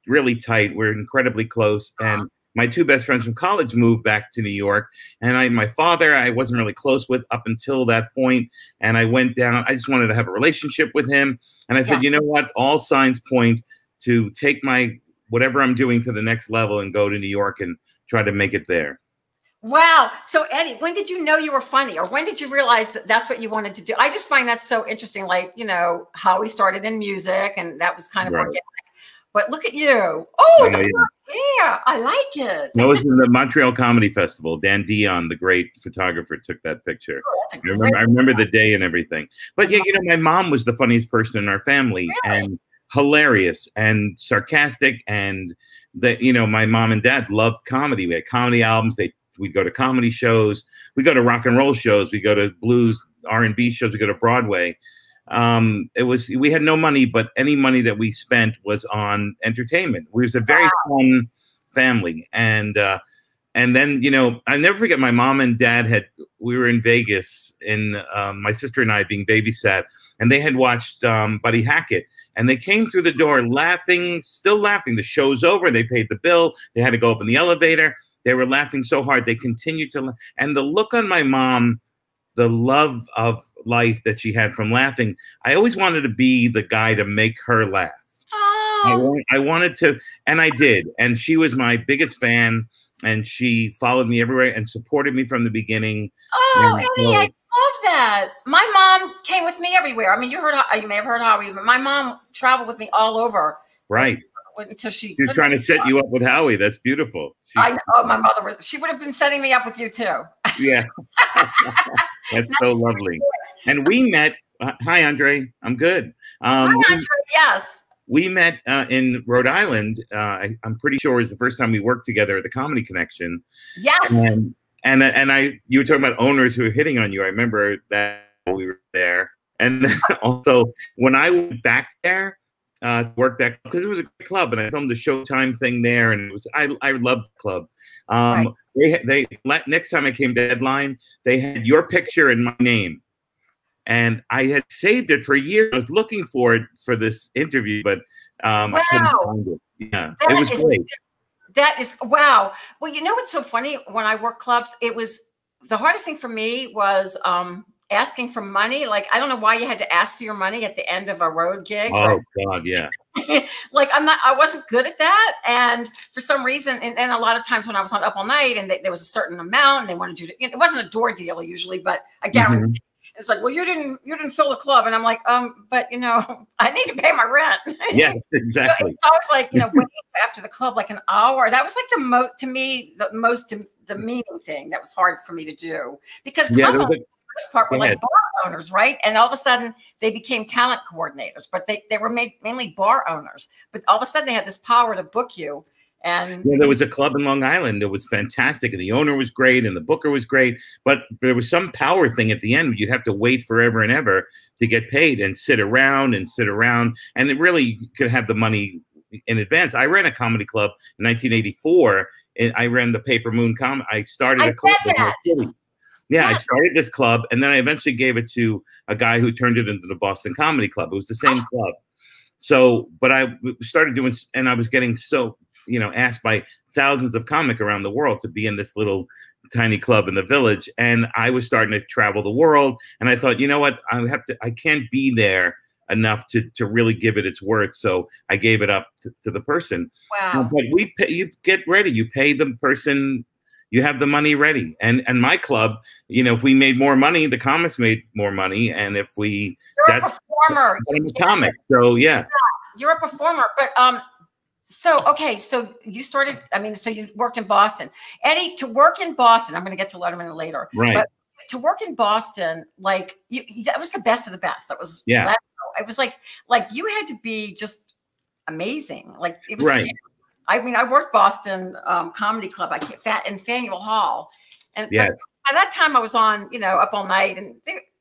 really tight. We're incredibly close. And my 2 best friends from college moved back to New York. And my father, I wasn't really close with up until that point. And I went down, I just wanted to have a relationship with him. And I said, you know what? All signs point to take whatever I'm doing to the next level and go to New York and try to make it there. Wow. So Eddie, when did you know you were funny, or when did you realize that that's what you wanted to do? I just find that so interesting. Like, how we started in music, and that was kind of organic. But look at you. Oh, the hair. I like it. That was in the Montreal Comedy Festival. Dan Dion, the great photographer, took that picture. Oh, I remember the day and everything. But my mom was the funniest person in our family, and hilarious and sarcastic. And my mom and dad loved comedy. We had comedy albums. We'd go to comedy shows. We'd go to rock and roll shows. We go to blues, R&B shows. We go to Broadway. We had no money, but any money that we spent was on entertainment. We was a very fun family. And then, I never forget, my mom and dad we were in Vegas, and my sister and I being babysat, and they had watched Buddy Hackett, and they came through the door laughing, still laughing. The show's over. They paid the bill. They had to go up in the elevator. They were laughing so hard. They continued to laugh. And the look on my mom, the love of life that she had from laughing, I always wanted to be the guy to make her laugh. I wanted to, and I did. And she was my biggest fan, and she followed me everywhere and supported me from the beginning. Oh, Eddie, I love that. My mom came with me everywhere. I mean, you may have heard Howie, but my mom traveled with me all over. Right. Until she was trying to set you up with Howie. That's beautiful. I know. Oh, my mother she would have been setting me up with you too. Yeah. That's so lovely. And we met. Hi, Andre. I'm good. Hi, Andre. Yes. We met in Rhode Island. I'm pretty sure it was the first time we worked together at the Comedy Connection. Yes. And you were talking about owners who were hitting on you. I remember that we were there. And also when I went back there, worked that because it was a great club, and I filmed the Showtime thing there, and it was I loved the club. Right. They next time I came to Headline, they had your picture and my name, and I had saved it for a year. I was looking for it for this interview, but I couldn't find it. Yeah, it was great. That is wow. Well, you know what's so funny? When I worked clubs, it was the hardest thing for me was asking for money. Like, I don't know why you had to ask for your money at the end of a road gig. Oh God, yeah. Like I wasn't good at that. And for some reason, and a lot of times when I was on Up All Night and there was a certain amount and they wanted you to, it wasn't a door deal usually, but I guarantee it's like, well, you didn't fill the club. And I'm like, but you know, I need to pay my rent. Yeah, exactly. So it's always like, you know, waiting after the club, like an hour. That was like to me, the most demeaning thing that was hard for me to do because first part were like bar owners, right? And all of a sudden they became talent coordinators, but they were mainly bar owners. But all of a sudden they had this power to book you. And there was a club in Long Island that was fantastic, and the owner was great, and the booker was great. But there was some power thing at the end. You'd have to wait forever and ever to get paid, and sit around, and it really could have the money in advance. I ran a comedy club in 1984, and I ran the Paper Moon I started a club in New York City. Yeah, I started this club, and then I eventually gave it to a guy who turned it into the Boston Comedy Club. It was the same club. So, but I started doing, and I was getting so, you know, asked by thousands of comics around the world to be in this little tiny club in the Village. And I was starting to travel the world. And I thought, you know what, I can't be there enough to really give it its worth. So I gave it up to the person. Wow. But you get ready, you pay the person. You have the money ready. And my club, you know, if we made more money, the comics made more money. And if we, you're a performer. I'm a comic. So yeah. You're a performer. But so you started, so you worked in Boston. Eddie, to work in Boston, I'm going to get to Letterman later. Right. But to work in Boston, like that was the best of the best. That was, yeah. It was like you had to be just amazing. Like it was right. I mean, I worked Boston Comedy Club. In Faneuil Hall, and yes. By that time I was on, you know, Up All Night, and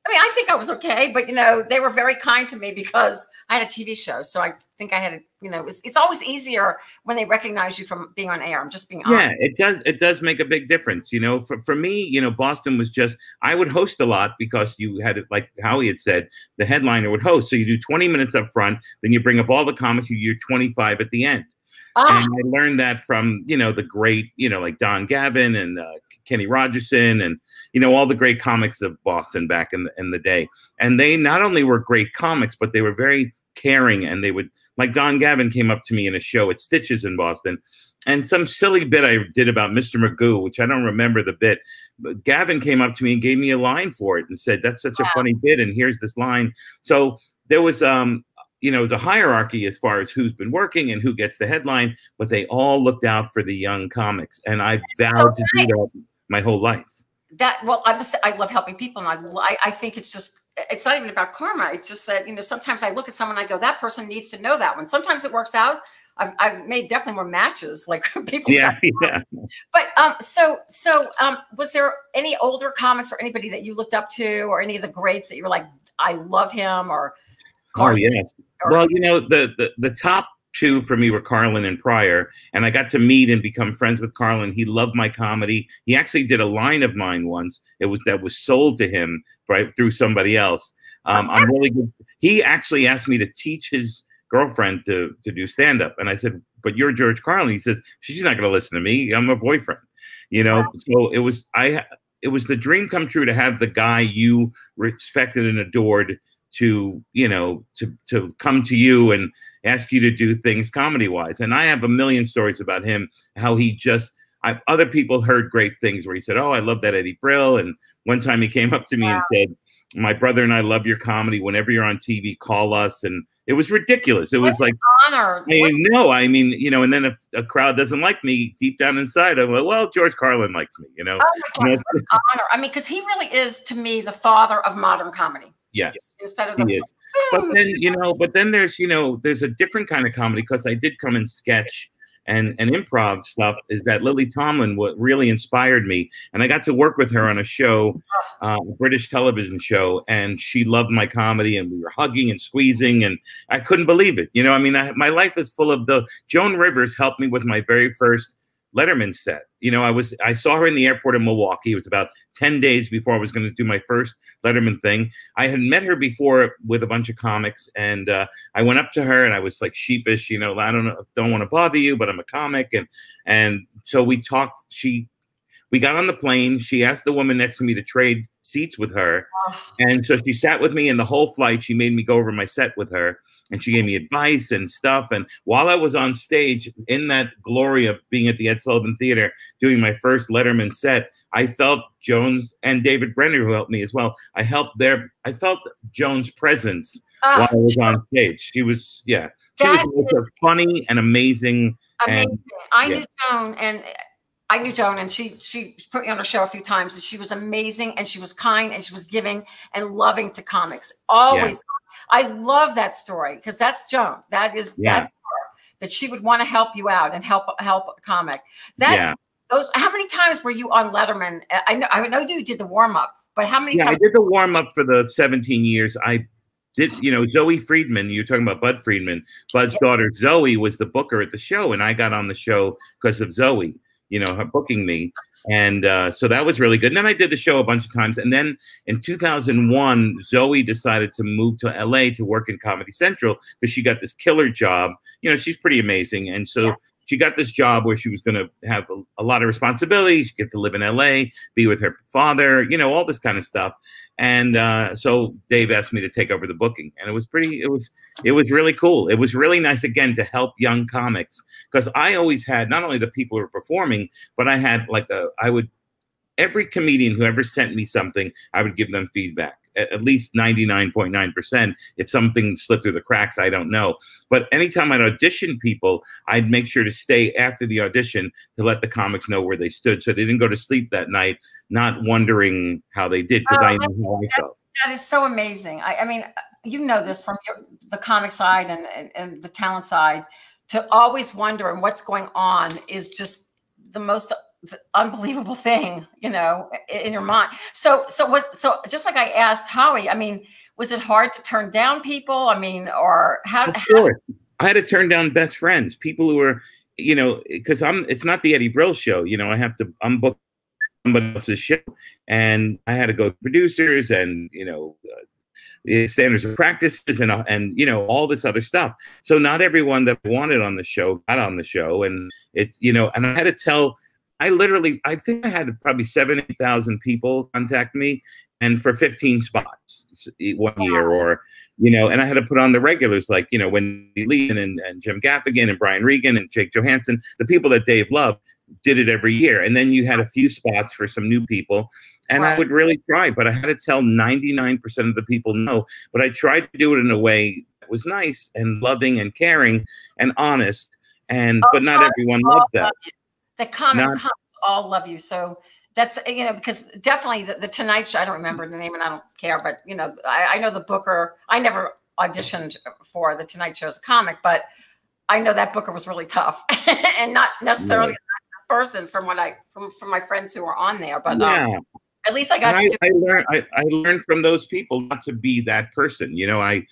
I think I was okay, but you know, they were very kind to me because I had a TV show, so I think I had, you know, it's always easier when they recognize you from being on air. I'm just being honest. Yeah, it does make a big difference. You know, for me, you know, Boston was just, I would host a lot because you had, like Howie had said, the headliner would host. So you do 20 minutes up front, then you bring up all the comics, you do 25 at the end. And I learned that from, you know, the great, you know, like Don Gavin and Kenny Rogerson and, you know, all the great comics of Boston back in the day. And they not only were great comics, but they were very caring. And they would, like Don Gavin came up to me in a show at Stitches in Boston. And some silly bit I did about Mr. Magoo, which I don't remember the bit. But Gavin came up to me and gave me a line for it and said, that's such a funny bit. And here's this line. So there was, you know, it was a hierarchy as far as who's been working and who gets the headline, but they all looked out for the young comics. And I vowed to do that my whole life. I love helping people. And I think it's not even about karma. It's just that, you know, sometimes I look at someone, I go, that person needs to know that one. Sometimes it works out. I've made definitely more matches, like people. Yeah. Yeah. But was there any older comics or anybody that you looked up to, or any of the greats that you were like, I love him, or Carson? Oh yes. Well, you know, the top two for me were Carlin and Pryor, and I got to meet and become friends with Carlin. He loved my comedy. He actually did a line of mine once. That was sold to him through somebody else. I'm really good. He actually asked me to teach his girlfriend to do stand-up, and I said, "But you're George Carlin." He says, "She's not going to listen to me. I'm her boyfriend." You know, so it was the dream come true to have the guy you respected and adored to, you know, to come to you and ask you to do things comedy wise. And I have a million stories about him, how he just, other people heard great things where he said, oh, I love that Eddie Brill. And one time he came up to me and said, my brother and I love your comedy. Whenever you're on TV, call us. And it was ridiculous. It was like, honor. I mean, you know, and then if a crowd doesn't like me, deep down inside, I'm like, well, George Carlin likes me, you know. Oh my God, what an honor. I mean, because he really is, to me, the father of modern comedy. Yes, instead of he is. But then, you know, there's, you know, there's a different kind of comedy, because I did come in sketch and improv stuff. Is that Lily Tomlin what really inspired me, and I got to work with her on a show, a British television show, and she loved my comedy, and we were hugging and squeezing, and I couldn't believe it. You know, I mean, my life is full of Joan Rivers helped me with my very first Letterman set. You know, I saw her in the airport in Milwaukee. It was about 10 days before I was going to do my first Letterman thing. I had met her before with a bunch of comics, and I went up to her and I was like sheepish, you know, I don't want to bother you, but I'm a comic. And so we talked. We got on the plane. She asked the woman next to me to trade seats with her. And so she sat with me, and the whole flight, she made me go over my set with her. And she gave me advice and stuff. And while I was on stage in that glory of being at the Ed Sullivan Theater, doing my first Letterman set, I felt Jones and David Brenner, who helped me as well. I felt Jones' presence while I was on stage. She was, she was funny and amazing. Amazing. I knew Joan, and she put me on her show a few times, and she was amazing, and she was kind, and she was giving and loving to comics. Always. Yeah. I love that story, because that's Joan. That's her, that she would want to help you out and help a comic. How many times were you on Letterman? I know you did the warm up, but how many times? I did the warm up for the 17 years. I did, you know, Zoe Friedman, you're talking about Bud Friedman. Bud's daughter Zoe was the booker at the show, and I got on the show because of Zoe, you know, her booking me. And so that was really good. And then I did the show a bunch of times. And then in 2001, Zoe decided to move to LA to work in Comedy Central, because she got this killer job. You know, she's pretty amazing. And so she got this job where she was going to have a lot of responsibility. She get to live in LA, be with her father, you know, all this kind of stuff. And so Dave asked me to take over the booking, and it was really cool. It was really nice, again, to help young comics, because I always had not only the people who were performing, but I had like every comedian who ever sent me something, I would give them feedback. At least 99.9%. If something slipped through the cracks, I don't know. But anytime I'd audition people, I'd make sure to stay after the audition to let the comics know where they stood, so they didn't go to sleep that night not wondering how they did, because I knew how I felt. That is so amazing. I mean, you know this from the comic side and the talent side, to always wonder and what's going on is just the most unbelievable thing, you know, in your mind. So just like I asked Howie, I mean, was it hard to turn down people? I mean, or how? Of course. I had to turn down best friends, people who were, you know, because it's not the Eddie Brill show, you know, I'm booked somebody else's show, and I had to go to producers and, you know, standards of practices and you know, all this other stuff. So not everyone that I wanted on the show got on the show, and it's, you know, and I had to tell. I think I had probably 7,000 people contact me, and for 15 spots one year, or, you know, and I had to put on the regulars, like, you know, Wendy Lee and Jim Gaffigan and Brian Regan and Jake Johansson, the people that Dave loved, did it every year. And then you had a few spots for some new people, and I would really try, but I had to tell 99% of the people no, but I tried to do it in a way that was nice and loving and caring and honest, and but not everyone loved that. The comics all love you. So that's, you know, because definitely the Tonight Show, I don't remember the name and I don't care, but, you know, I know the booker. I never auditioned for the Tonight Show as a comic, but I know that booker was really tough and not necessarily a nice person from my friends who were on there. But at least I got I learned from those people not to be that person. You know, I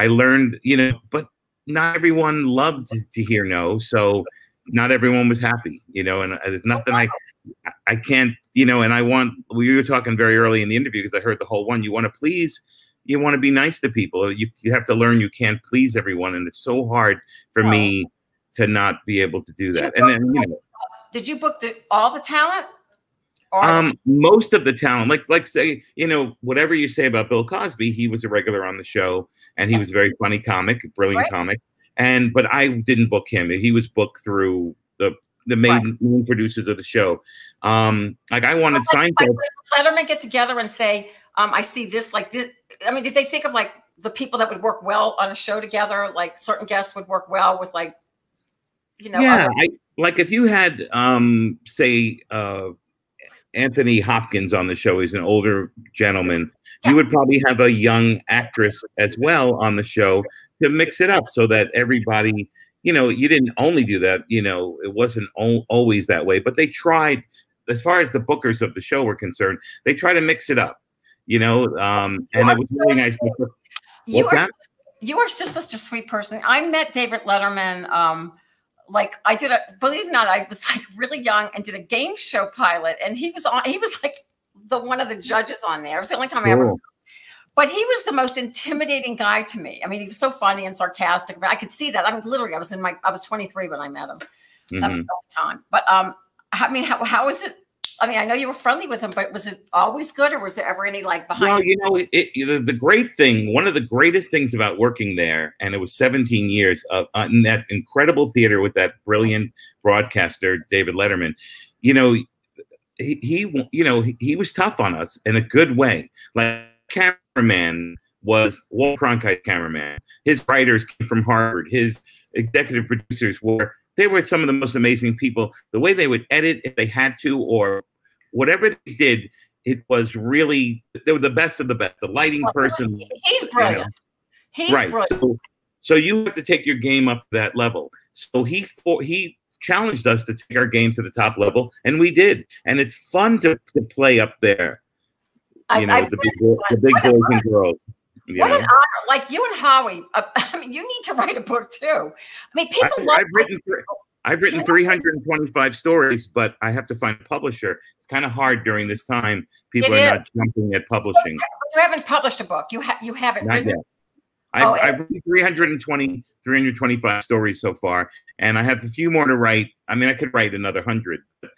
learned, you know, but not everyone loved to hear no. So not everyone was happy, you know, and there's nothing I can't, you know, and we were talking very early in the interview, because I heard the whole one, you want to be nice to people. You have to learn you can't please everyone. And it's so hard for me to not be able to do that. And then, you know. Did you book all the talent? Most of the talent, like say, you know, whatever you say about Bill Cosby, he was a regular on the show, and he was a very funny comic, brilliant comic. but I didn't book him. He was booked through the main producers of the show. Like I wanted Seinfeld. Letterman get together and say, I see this like this. I mean, did they think of like the people that would work well on a show together? Like certain guests would work well with like, you know. Yeah, like if you had, say, Anthony Hopkins on the show, he's an older gentleman. Yeah. You would probably have a young actress as well on the show to mix it up so that everybody, you know, you didn't only do that. You know, it wasn't always that way, but they tried, as far as the bookers of the show were concerned, they try to mix it up, you know, and it was really nice. You are just such a sweet person. I met David Letterman. Like I did believe it or not, I was like really young and did a game show pilot, and he was like one of the judges on there. It was the only time I ever. But he was the most intimidating guy to me. I mean, he was so funny and sarcastic. But I could see that. I mean, literally, I was 23 when I met him. That was the time. But I mean, how was it? I mean, I know you were friendly with him, but was it always good, or was there ever any like behind? Well, you know, the great thing, one of the greatest things about working there, and it was 17 years in that incredible theater with that brilliant broadcaster, David Letterman. You know, he was tough on us in a good way. Like cameraman was Walt Cronkite's cameraman. His writers came from Harvard. His executive producers they were some of the most amazing people. The way they would edit if they had to, or whatever they did, it was really, they were the best of the best. The lighting person. He's brilliant. You know. He's right. Brilliant. So you have to take your game up to that level. So he challenged us to take our game to the top level, and we did. And it's fun to play up there. You know, the big boys and girls. What an honor! Like you and Howie, I mean, you need to write a book too. I mean, people love. I've written 325 stories, but I have to find a publisher. It's kind of hard during this time. People are not jumping at publishing. You haven't published a book. You haven't not written. Yet. I've written 325 stories so far, and I have a few more to write. I mean, I could write another 100. But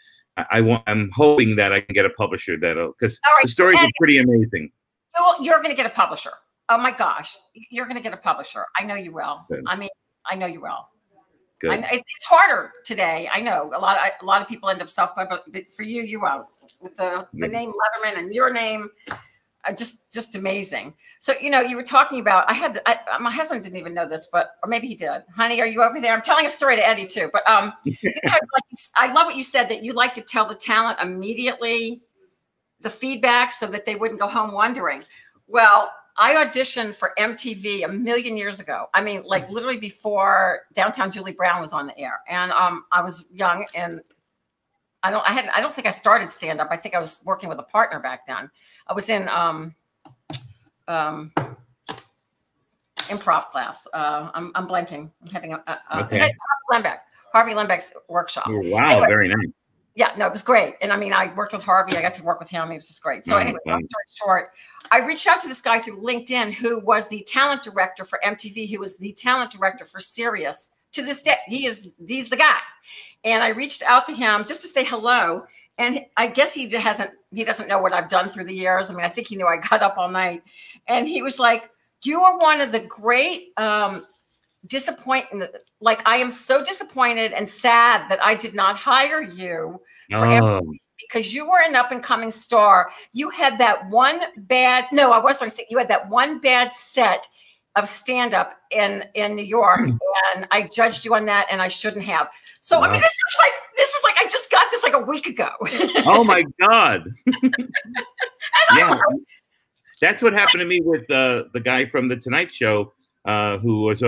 I'm hoping that I can get a publisher because the stories are pretty amazing. You're going to get a publisher. Oh my gosh, you're going to get a publisher. I know you will. Good. I mean, I know you will. Good. It's harder today. I know a lot of people end up self-publishing, but for you, you won't. With the name Letterman and your name, just amazing. So you know, you were talking about. My husband didn't even know this, or maybe he did. Honey, are you over there? I'm telling a story to Eddie too. But you know, I love what you said, that you like to tell the talent immediately the feedback so that they wouldn't go home wondering. Well, I auditioned for MTV a million years ago. I mean, like literally before Downtown Julie Brown was on the air. And I was young, and I don't think I started stand up. I think I was working with a partner back then. I was in improv class. I'm blanking. I'm having Harvey Lembeck's workshop. Oh, wow, anyway, very nice. Yeah, no, it was great. And I mean, I worked with Harvey. I got to work with him. He was just great. So anyway, long story short, I reached out to this guy through LinkedIn who was the talent director for MTV, who was the talent director for Sirius. To this day, he's the guy. And I reached out to him just to say hello. And I guess he doesn't know what I've done through the years. I mean, I think he knew I got up all night. And he was like, you are one of the great disappointing. Like, I am so disappointed and sad that I did not hire you for everything, because you were an up and coming star. You had that one bad, no, I was going to say, you had that one bad set of stand up in New York, and I judged you on that, and I shouldn't have. So I mean, this is like I just got this like a week ago. Oh my God. Yeah. That's what happened to me with the guy from the Tonight Show, who was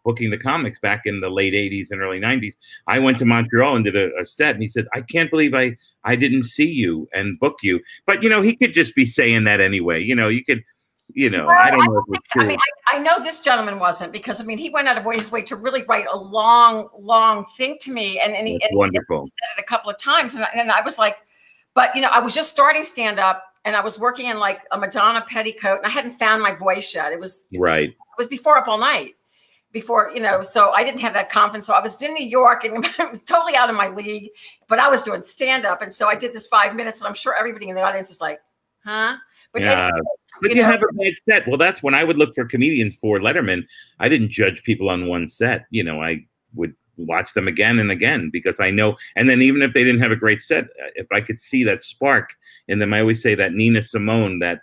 booking the comics back in the late 80s and early 90s. I went to Montreal and did a set, and he said, I can't believe I didn't see you and book you. But he could just be saying that anyway. You could, well, I don't know if it's true. I mean, I know this gentleman wasn't, because I mean, he went out of his way to really write a long thing to me, and he wonderful. He said it a couple of times, and I was like, but I was just starting stand up, and I was working in like a Madonna petticoat, and I hadn't found my voice yet. It was right. It was before Up All Night, so I didn't have that confidence. So I was in New York and totally out of my league, but I was doing stand up, and so I did this 5 minutes, and I'm sure everybody in the audience was like, huh? But But you have a bad set. Well, that's when I would look for comedians for Letterman. I didn't judge people on one set. You know, I would watch them again and again because I know. And then even if they didn't have a great set, if I could see that spark in them, I always say that Nina Simone, that,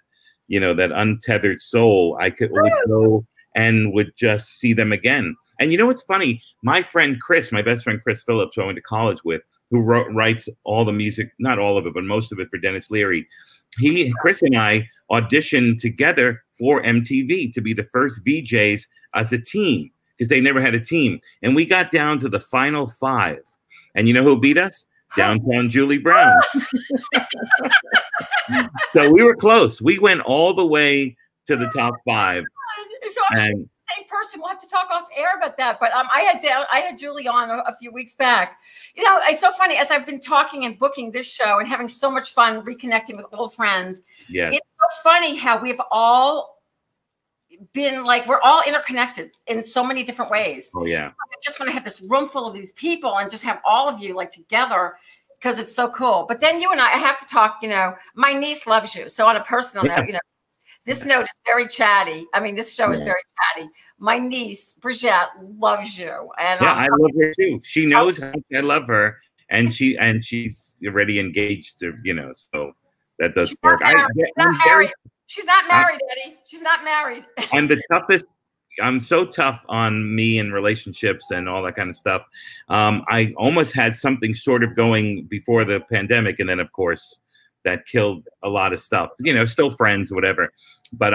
you know, that untethered soul, would go and would just see them again. And you know what's funny? My friend Chris, my best friend Chris Phillips, who I went to college with, who writes all the music, not all of it, but most of it for Dennis Leary. Chris and I auditioned together for MTV to be the first VJs as a team because they never had a team. And we got down to the final 5. And you know who beat us? Downtown Julie Brown. So we were close. We went all the way to the top 5. So I'm the same person. We'll have to talk off air about that. But I had Julie on a few weeks back. You know, it's so funny as I've been talking and booking this show and having so much fun reconnecting with old friends. Yes. It's so funny how we've all been like, we're all interconnected in so many different ways. Oh, yeah. I just want to have this room full of these people and just have all of you like together because it's so cool. But then you and I have to talk, you know, my niece loves you. So on a personal note, you know, this note is very chatty. I mean, this show is very chatty. My niece, Bridget, loves you. And I love her too. She knows how much I love her. And she's already engaged to, you know, so that does work. She's not married, Eddie. She's not married. I'm the toughest. I'm so tough on me and relationships and all that kind of stuff. I almost had something sort of going before the pandemic. And then, of course, that killed a lot of stuff, you know, still friends, whatever. But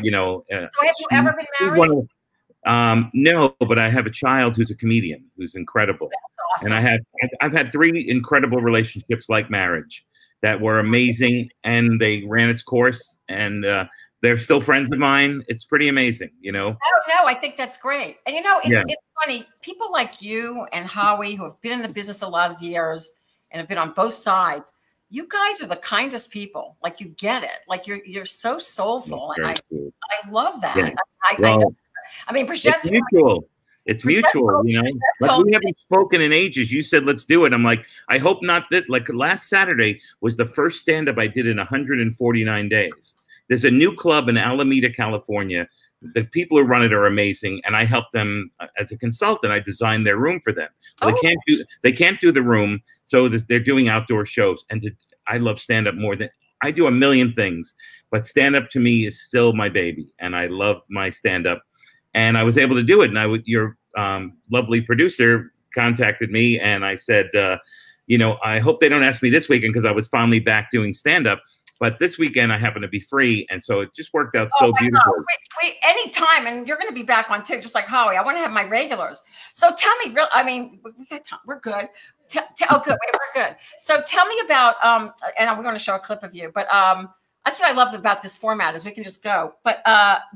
you know. So have you ever been married? No, but I have a child who's a comedian who's incredible. That's awesome. And I've had 3 incredible relationships like marriage that were amazing, and they ran its course, and they're still friends of mine. It's pretty amazing, you know. No, I think that's great. And you know, it's funny. People like you and Howie, who have been in the business a lot of years and have been on both sides, you guys are the kindest people. Like, you get it. Like, you're so soulful, and I love that. Yeah. I mean, it's mutual. It's mutual, you know. Like, we haven't spoken in ages. You said, let's do it. I'm like, I hope not. That, like, last Saturday was the first stand-up I did in 149 days. There's a new club in Alameda, California. The people who run it are amazing, and I help them as a consultant. I design their room for them. Well, they can't do the room, so they're doing outdoor shows. And I love stand-up more than I do a million things, but stand-up to me is still my baby, and I love my stand-up. And I was able to do it. And your lovely producer contacted me, and I said, you know, I hope they don't ask me this weekend because I was finally back doing stand-up. But this weekend I happen to be free, and so it just worked out so beautifully. Wait, anytime, and you're going to be back on too, just like Howie. I want to have my regulars. So tell me, I mean, we got time. We're good. Oh, good. Wait, we're good. So tell me about, and we're going to show a clip of you, but that's what I love about this format is we can just go. But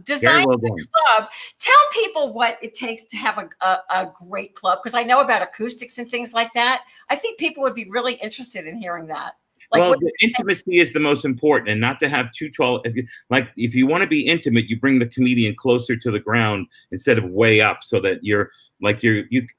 design a club. Tell people what it takes to have a great club, because I know about acoustics and things like that. I think people would be really interested in hearing that. Like, well, the intimacy is the most important, and not to have too tall. If you want to be intimate, you bring the comedian closer to the ground instead of way up, so that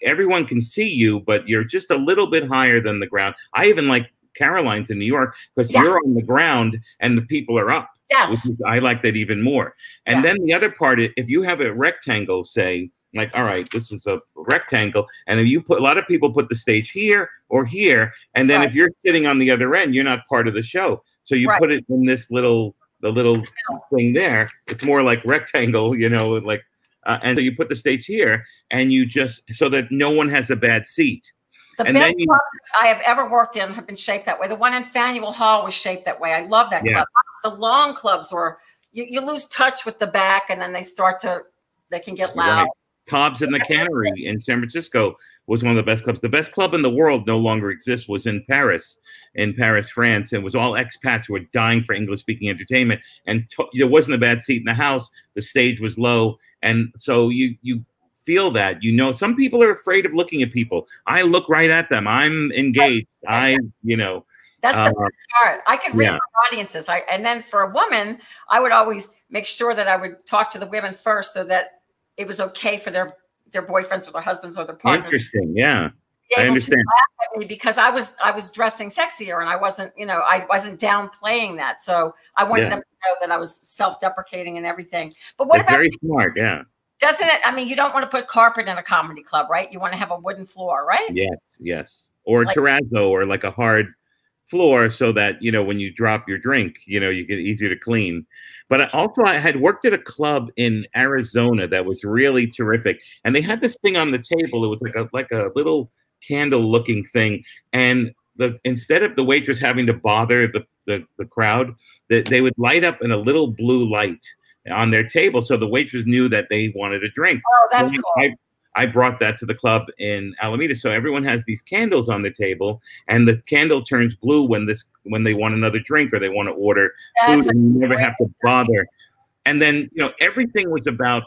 everyone can see you, but you're just a little bit higher than the ground. I even like Caroline's in New York because you're on the ground and the people are up. Yes, I like that even more. And then the other part, if you have a rectangle, say, like, all right, this is a rectangle, and if you put, a lot of people put the stage here or here, and then if you're sitting on the other end, you're not part of the show. So you put it in this the little thing there. It's more like rectangle, you know, like, and so you put the stage here, and you just, so that no one has a bad seat. The best clubs I have ever worked in have been shaped that way. The one in Faneuil Hall was shaped that way. I love that club. The long clubs were, you lose touch with the back, and then they can get loud. Right. Cobb's in the Cannery in San Francisco was one of the best clubs. The best club in the world no longer exists, was in Paris, France. It was all expats who were dying for English-speaking entertainment. And there wasn't a bad seat in the house. The stage was low. And so you feel that, you know, some people are afraid of looking at people. I look right at them. I'm engaged. You know. That's the best part. I could read my audiences. And then for a woman, I would always make sure that I would talk to the women first so that it was okay for their boyfriends or their husbands or their partners. Interesting, yeah. I understand. Laugh at me because I was dressing sexier and I wasn't, you know, I wasn't downplaying that. So I wanted them to know that I was self-deprecating and everything. But what about very smart? Yeah. Doesn't it? I mean, you don't want to put carpet in a comedy club, right? You want to have a wooden floor, right? Yes, yes. Or like, terrazzo, or like a hard floor, so that, you know, when you drop your drink, you know, you get easier to clean. But I had worked at a club in Arizona that was really terrific, and they had this thing on the table. It was like a little candle-looking thing, and instead of the waitress having to bother the crowd, they would light up in a little blue light on their table, so the waitress knew that they wanted a drink. Oh, that's cool. I brought that to the club in Alameda, so everyone has these candles on the table, and the candle turns blue when they want another drink or they want to order food, and you never have to bother. And then, you know, everything was about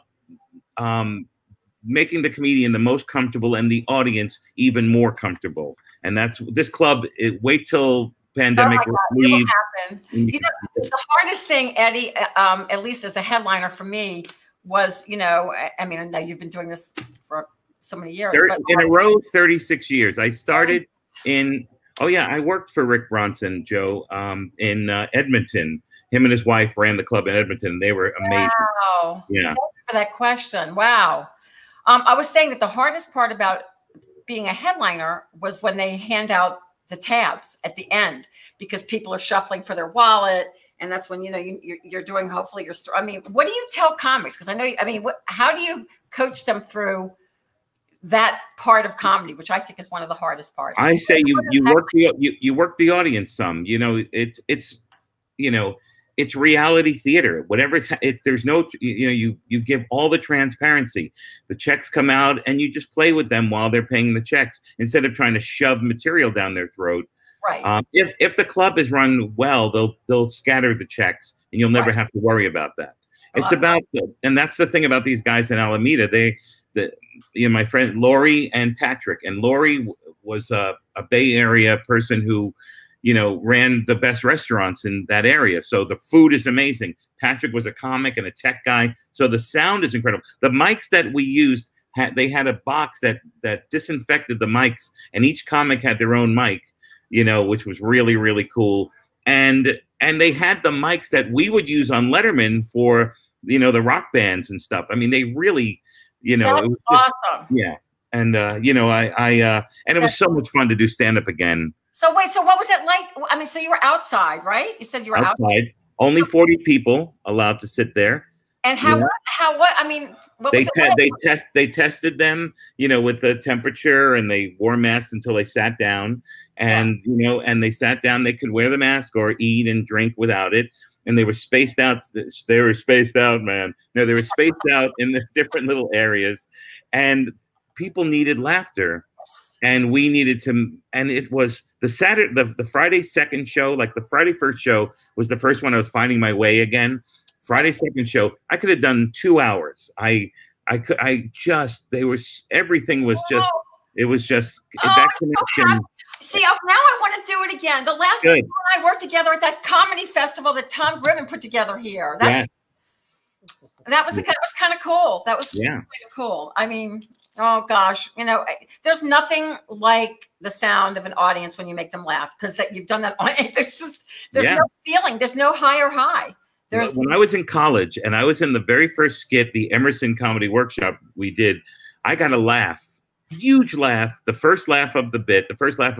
making the comedian the most comfortable and the audience even more comfortable. And that's this club. Wait till pandemic leaves. You know, the hardest thing, Eddie, at least as a headliner for me, was, you know, I mean, I know you've been doing this for so many years. In a row, 36 years. I started I worked for Rick Bronson, Joe, in Edmonton. Him and his wife ran the club in Edmonton. They were amazing. Wow. Yeah. Thank you for that question. Wow. I was saying that the hardest part about being a headliner was when they hand out the tabs at the end, because people are shuffling for their wallet. And that's when, you know, you're doing, hopefully your story. I mean, what do you tell comics? Because I know, I mean, how do you coach them through that part of comedy, which I think is one of the hardest parts? I say you work the audience some. You know, it's you know, it's reality theater. There's no, you know, you give all the transparency. The checks come out and you just play with them while they're paying the checks instead of trying to shove material down their throat. Right. If the club is run well, they'll scatter the checks and you'll never have to worry about that. It's about, and that's the thing about these guys in Alameda. You know, my friend Lori and Patrick, and Lori was a Bay Area person who, you know, ran the best restaurants in that area. So the food is amazing. Patrick was a comic and a tech guy. So the sound is incredible. The mics that we used, they had a box that disinfected the mics, and each comic had their own mic, you know, which was really, really cool. And they had the mics that we would use on Letterman for, you know, the rock bands and stuff. I mean, they really, you know, that's it was just, awesome. Yeah. And, you know, and it was so much fun to do stand-up again. So wait, so what was it like? I mean, so you were outside, right? You said you were outside. Only 40 people allowed to sit there. And I mean, what was it? They tested them, you know, with the temperature, and they wore masks until they sat down. And, you know, and they sat down, they could wear the mask or eat and drink without it. And they were spaced out. They were spaced out, man. No, they were spaced out in the different little areas. And people needed laughter. And we needed to, and it was the Friday second show, like the Friday first show was the first one I was finding my way again. Friday second show, I could have done 2 hours. Everything was just, it was just that connection. See, now I want to do it again. The last time I worked together at that comedy festival that Tom Grimmon put together here. That was kind of cool. That was kind of cool. I mean, oh gosh, you know, there's nothing like the sound of an audience when you make them laugh, because you've done that. There's no feeling. There's no high or high. When I was in college and I was in the very first skit, the Emerson Comedy Workshop we did, I got a laugh, huge laugh, the first laugh of the bit,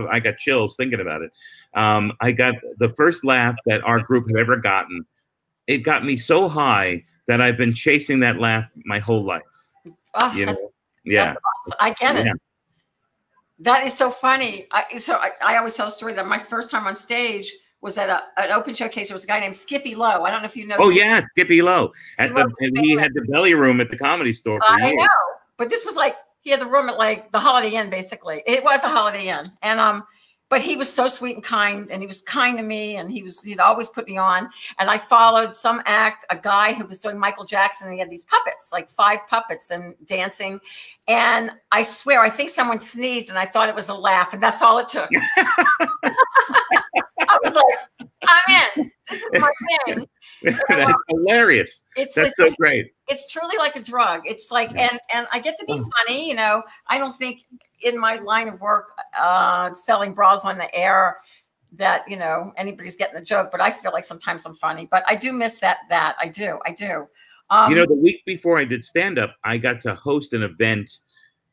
I got chills thinking about it. I got the first laugh that our group had ever gotten. It got me so high that I've been chasing that laugh my whole life. Oh, you know? That's awesome. I get it. That is so funny. I always tell a story that my first time on stage was at an open showcase. There was a guy named Skippy Lowe. I don't know if you know. Oh, yeah, Skippy Lowe. And he had the belly room at the Comedy Store for years. I know. But this was like, he had the room at like the Holiday Inn, basically. It was a Holiday Inn. And but he was so sweet and kind, and he was kind to me, and he'd always put me on. And I followed some act, a guy who was doing Michael Jackson, and he had these puppets, like 5 puppets and dancing. And I swear, I think someone sneezed, and I thought it was a laugh, and that's all it took. I was like, I'm in. This is my thing. That's hilarious. That's so great. It's truly like a drug. It's like, and I get to be funny, you know. I don't think, in my line of work, selling bras on the air, that, you know, anybody's getting the joke, but I feel like sometimes I'm funny, but I do miss that. I do. You know, the week before I did stand-up, I got to host an event.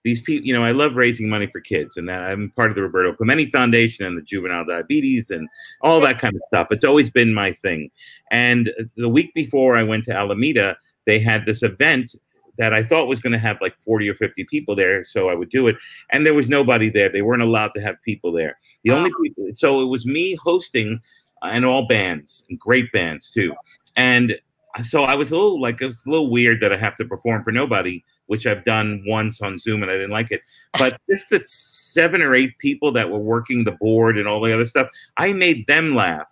These people, you know, I love raising money for kids, and that I'm part of the Roberto Clemente Foundation and the Juvenile Diabetes and all that kind of stuff. It's always been my thing. And the week before I went to Alameda, they had this event that I thought was going to have like 40 or 50 people there, so I would do it. And there was nobody there. They weren't allowed to have people there. The only people, so it was me hosting, and all bands, and great bands too. And so I was a little like, it was a little weird that I have to perform for nobody, which I've done once on Zoom and I didn't like it. But just the 7 or 8 people that were working the board and all the other stuff, I made them laugh.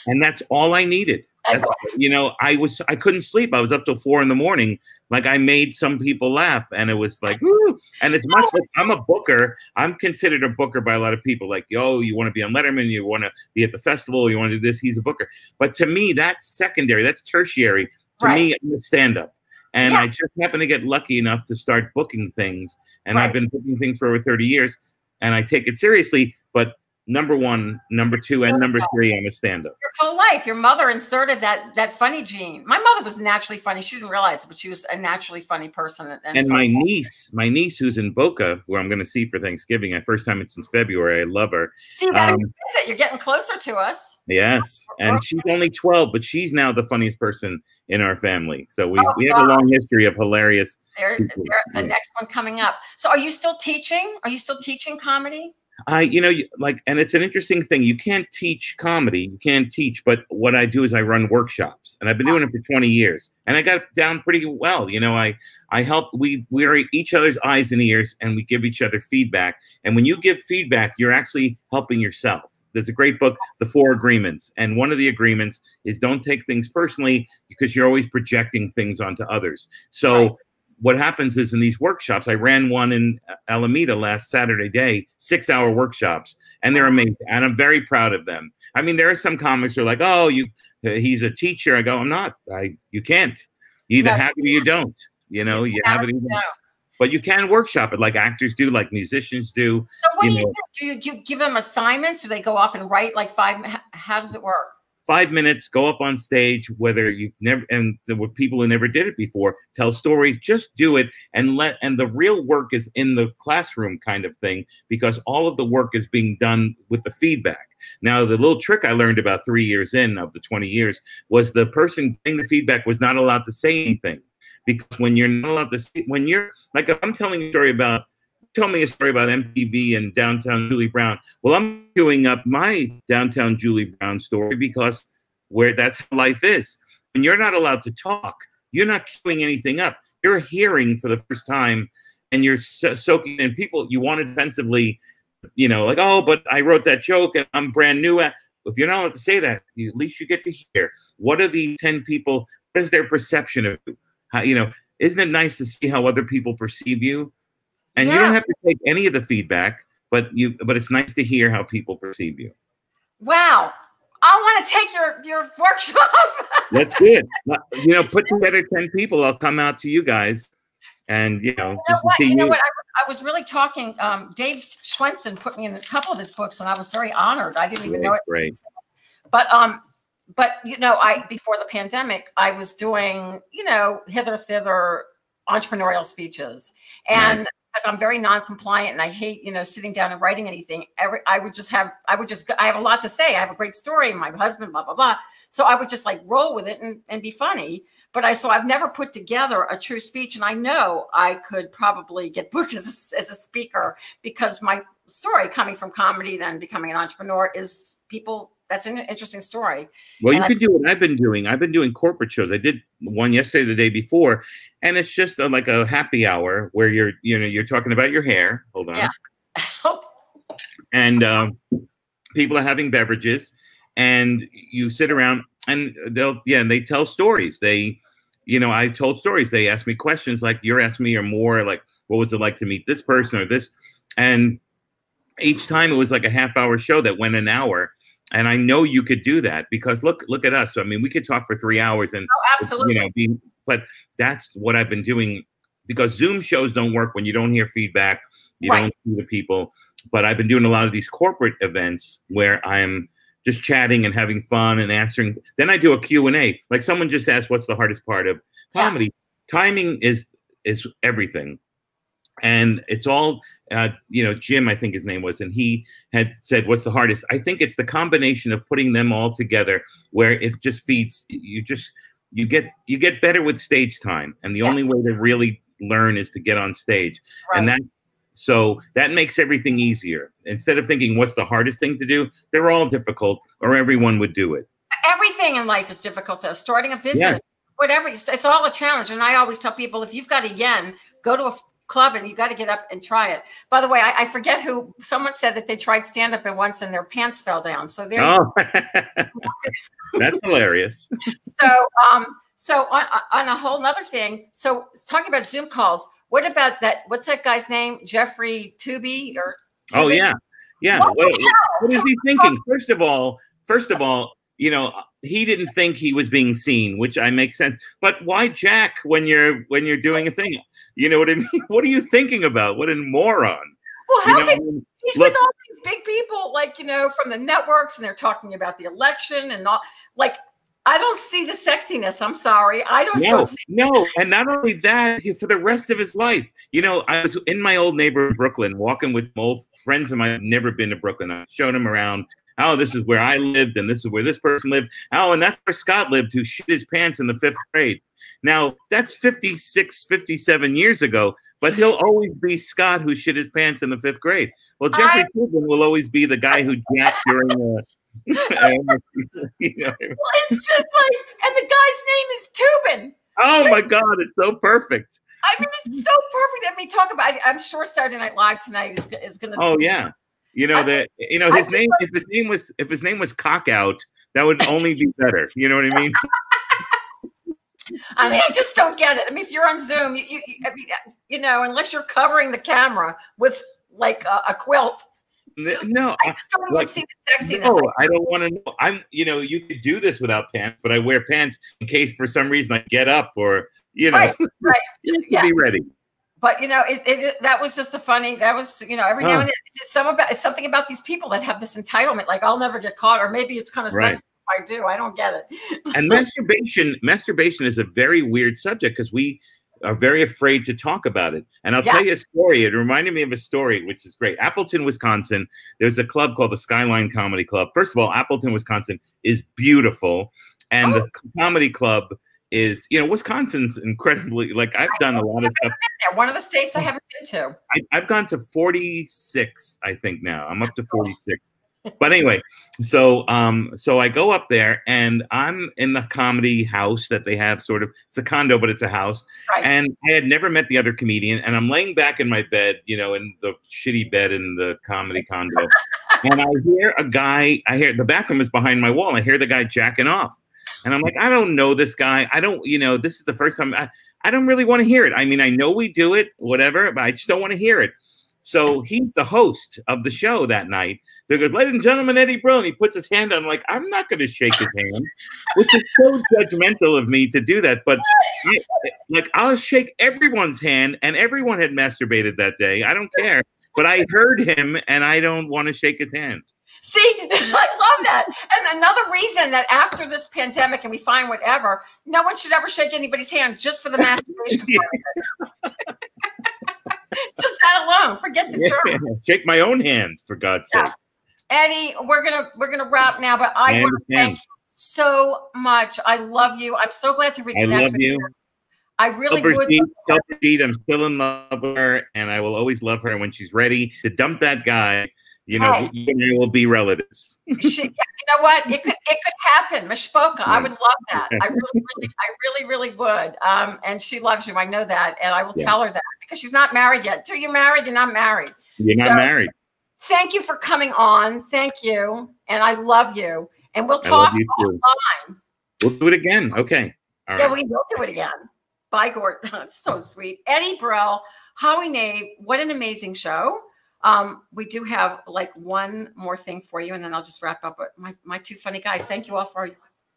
And that's all I needed. That's, you know, I couldn't sleep. I was up till 4 in the morning. Like, I made some people laugh, and it was like, woo. And as much like I'm a booker, I'm considered a booker by a lot of people. Like, yo, you want to be on Letterman, you want to be at the festival, you want to do this, he's a booker. But to me, that's secondary, that's tertiary. To me, I'm a stand-up. And I just happen to get lucky enough to start booking things. And I've been booking things for over 30 years, and I take it seriously. But number 1, number 2, and number 3, I'm a stand-up. Your whole life, your mother inserted that funny gene. My mother was naturally funny. She didn't realize it, but she was a naturally funny person. And so my niece, who's in Boca, who I'm going to see for Thanksgiving, first time since February. I love her. See, you gotta visit. You're getting closer to us. Yes, and she's only 12, but she's now the funniest person in our family. So we have a long history of hilarious. The next one coming up. So are you still teaching? Are you still teaching comedy? You know, like, and it's an interesting thing. You can't teach comedy. You can't teach. But what I do is I run workshops, and I've been doing it for 20 years, and I got it down pretty well. You know, I help. We are each other's eyes and ears, and we give each other feedback. And when you give feedback, you're actually helping yourself. There's a great book, The 4 Agreements, and one of the agreements is don't take things personally, because you're always projecting things onto others. So what happens is in these workshops, I ran one in Alameda last Saturday day, 6-hour workshops, and they're amazing. And I'm very proud of them. I mean, there are some comics who are like, oh, he's a teacher. I go, I'm not. You can't. You either have it or you don't. You know, you have it or you don't. But you can workshop it like actors do, like musicians do. So what do you do? Do you give them assignments? Do they go off and write like 5? How does it work? 5 minutes, go up on stage, whether you've never, and with people who never did it before, tell stories, just do it, and the real work is in the classroom kind of thing, because all of the work is being done with the feedback. Now, the little trick I learned about 3 years in of the 20 years was the person getting the feedback was not allowed to say anything, because when you're not allowed to say, when you're, like, if I'm telling a story about, tell me a story about MTV and Downtown Julie Brown. Well, I'm doing up my Downtown Julie Brown story because that's how life is. When you're not allowed to talk, you're not queuing anything up. You're hearing for the first time, and you're soaking in. People, you want to defensively, you know, like, oh, but I wrote that joke and I'm brand new at. If you're not allowed to say that, at least you get to hear. What are these 10 people? What is their perception of you? How, you know, isn't it nice to see how other people perceive you? And you don't have to take any of the feedback, but it's nice to hear how people perceive you. Wow. I want to take your workshop. That's good. You know, put together 10 people. I'll come out to you guys, and you know, just to see you know what? I was really talking. Dave Schwensen put me in a couple of his books, and I was very honored. I didn't even know it. Great. But you know, before the pandemic, I was doing, you know, hither thither entrepreneurial speeches, and because I'm very non-compliant and I hate, you know, sitting down and writing anything. I have a lot to say. I have a great story. My husband, blah, blah, blah. So I would just like roll with it and be funny. But I've never put together a true speech. And I know I could probably get booked as a speaker, because my story coming from comedy, then becoming an entrepreneur, is people. That's an interesting story. Well, you could do what I've been doing. I've been doing corporate shows. I did one yesterday, the day before, and it's just like a happy hour where you're talking about your hair. Hold on. Yeah. And people are having beverages, and you sit around, and they tell stories. I told stories. They ask me questions like you're asking me, or more like, what was it like to meet this person or this? And each time it was like a half-hour show that went an hour. And I know you could do that, because look at us. I mean, we could talk for 3 hours, and absolutely. You know, but that's what I've been doing, because Zoom shows don't work when you don't hear feedback. You don't see the people. But I've been doing a lot of these corporate events where I'm just chatting and having fun and answering. Then I do a Q&A. Like someone just asked, what's the hardest part of comedy? Yes. Timing is everything. And it's all, you know, Jim, I think his name was, and he had said, what's the hardest? I think it's the combination of putting them all together where it just feeds, you get better with stage time. And the only way to really learn is to get on stage. Right. And so that makes everything easier. Instead of thinking what's the hardest thing to do, they're all difficult, or everyone would do it. Everything in life is difficult. Though. Starting a business, whatever, it's all a challenge. And I always tell people, if you've got a yen, go to a club and you got to get up and try it. By the way, I forget who, someone said that they tried stand-up at once and their pants fell down. So there you go. That's hilarious. So on a whole nother thing, so talking about Zoom calls, what about that? What's that guy's name? Jeffrey Tubey or? Tubey? Oh yeah. Yeah. What is he thinking? First of all, you know, he didn't think he was being seen, which I make sense. But why Jack when you're doing a thing? You know what I mean? What are you thinking about? What a moron. Well, how can he's with all these big people, like, you know, from the networks, and they're talking about the election and all, like, I don't see the sexiness. I'm sorry. I don't see. No. And not only that, for the rest of his life, you know, I was in my old neighborhood in Brooklyn, walking with old friends of mine. I've never been to Brooklyn. I showed him around. Oh, this is where I lived, and this is where this person lived. Oh, and that's where Scott lived, who shit his pants in the 5th grade. Now, that's 56, 57 years ago, but he'll always be Scott who shit his pants in the 5th grade. Well, Jeffrey Tubin will always be the guy who jacked during the... you know. Well, it's just like, and the guy's name is Tubin. Oh, my God, it's so perfect. I mean, it's so perfect. I mean, talk about, I'm sure Saturday Night Live tonight is going to... Oh, yeah. You know, his name, if his name was Cock Out, that would only be better. You know what I mean? I mean, I just don't get it. I mean, if you're on Zoom, you know, unless you're covering the camera with like a quilt. No, I just don't want to see the sexiness. No, I don't want to know. You know, you could do this without pants, but I wear pants in case for some reason I get up or, you know, right. you have to be ready. But, you know, that was just a funny, that was, you know, every now and then, it's something about these people that have this entitlement, like I'll never get caught, or maybe it's kind of sexy. I do. I don't get it. And masturbation is a very weird subject because we are very afraid to talk about it. And I'll tell you a story. It reminded me of a story, which is great. Appleton, Wisconsin. There's a club called the Skyline Comedy Club. First of all, Appleton, Wisconsin is beautiful. And the comedy club is, you know, Wisconsin's incredibly, like I've done a lot of stuff. One of the states I haven't been to. I've gone to 46, I think now. I'm up to 46. But anyway, so I go up there and I'm in the comedy house that they have, sort of, it's a condo, but it's a house. Right. And I had never met the other comedian, and I'm laying back in my bed, you know, in the shitty bed in the comedy condo. And I hear the bathroom is behind my wall. I hear the guy jacking off. And I'm like, I don't know this guy. I don't, you know, this is the first time I don't really want to hear it. I mean, I know we do it, whatever, but I just don't want to hear it. So he's the host of the show that night. So he goes, ladies and gentlemen, Eddie Brill. And he puts his hand on, like, I'm not going to shake his hand, which is so judgmental of me to do that. But I'll shake everyone's hand, and everyone had masturbated that day. I don't care. But I heard him, and I don't want to shake his hand. See, I love that. And another reason that after this pandemic and we find whatever, no one should ever shake anybody's hand just for the masturbation. Just that alone. Forget the germ. Shake my own hand, for God's sake. Eddie, we're gonna wrap now, but I want to thank you so much. I love you. I'm so glad to reconnect. I love you. I really would. Tell Brigitte I'm still in love with her, and I will always love her. And when she's ready to dump that guy, you know, we will be relatives. You know what? It could happen. Mishpoka. I would love that. I really would. And she loves you. I know that, and I will tell her that because she's not married yet. Until you're married, you're not married. You're not married. Thank you for coming on. Thank you, and I love you. And we'll talk offline. We'll do it again. Okay. All right. Yeah, we will do it again. Bye, Gordon. So sweet. Eddie Brill, Howie Nave. What an amazing show. We do have like one more thing for you, and then I'll just wrap up with my two funny guys. Thank you all for your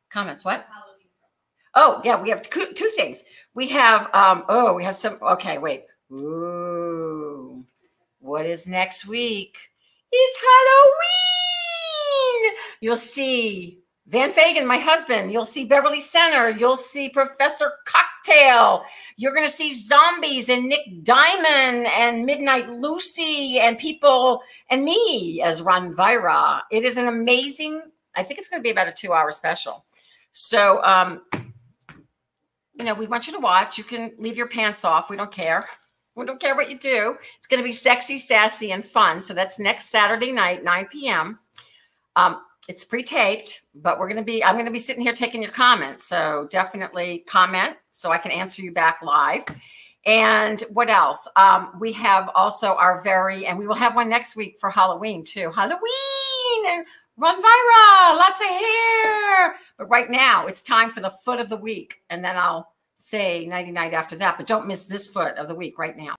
comments. What? Oh, yeah, we have two things. We have, we have some, okay, wait. Ooh, what is next week? It's Halloween. You'll see Van Fagan, my husband. You'll see Beverly Center. You'll see Professor Cocktail. You're going to see zombies and Nick Diamond and Midnight Lucy and people and me as Ronvira. It is an amazing, I think it's going to be about a 2-hour special. So, you know, we want you to watch. You can leave your pants off. We don't care. We don't care what you do. It's going to be sexy, sassy, and fun. So that's next Saturday night, 9 p.m. It's pre-taped, but I'm going to be sitting here taking your comments. So definitely comment so I can answer you back live. And what else? We have also and we will have one next week for Halloween too. Halloween and Ronvira, lots of hair. But right now it's time for the foot of the week. And then I'll say nighty-night after that, but don't miss this foot of the week right now.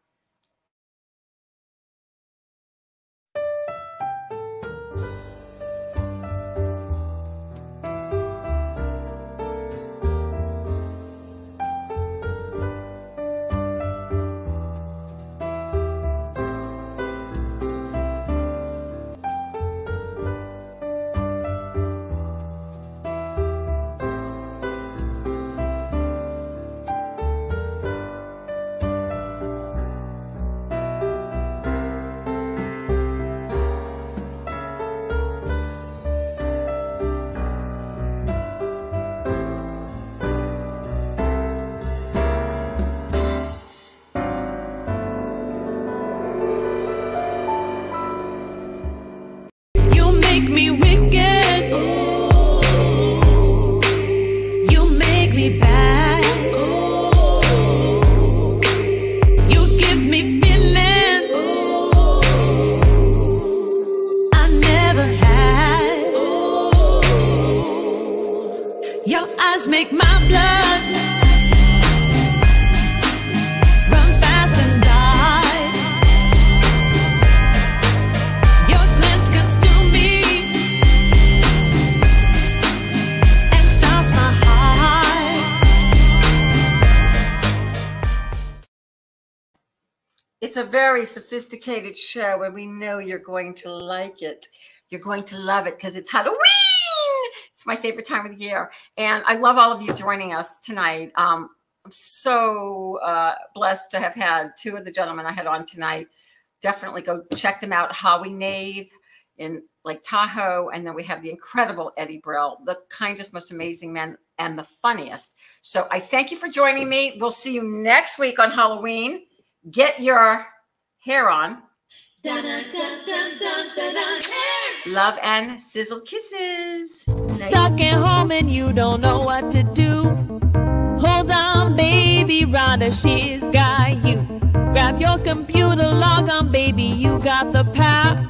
Make my blood run fast and die. Your glance consumes me and stops my heart. It's a very sophisticated show, and we know you're going to like it. You're going to love it because it's Halloween. It's my favorite time of the year. And I love all of you joining us tonight. I'm so blessed to have had 2 of the gentlemen I had on tonight. Definitely go check them out. Howie Nave in Lake Tahoe. And then we have the incredible Eddie Brill, the kindest, most amazing man and the funniest. So I thank you for joining me. We'll see you next week on Halloween. Get your hair on. Love and sizzle kisses. Stuck at home and you don't know what to do. Hold on, baby, Rhonda Shear's got you. Grab your computer, log on, baby, you got the power.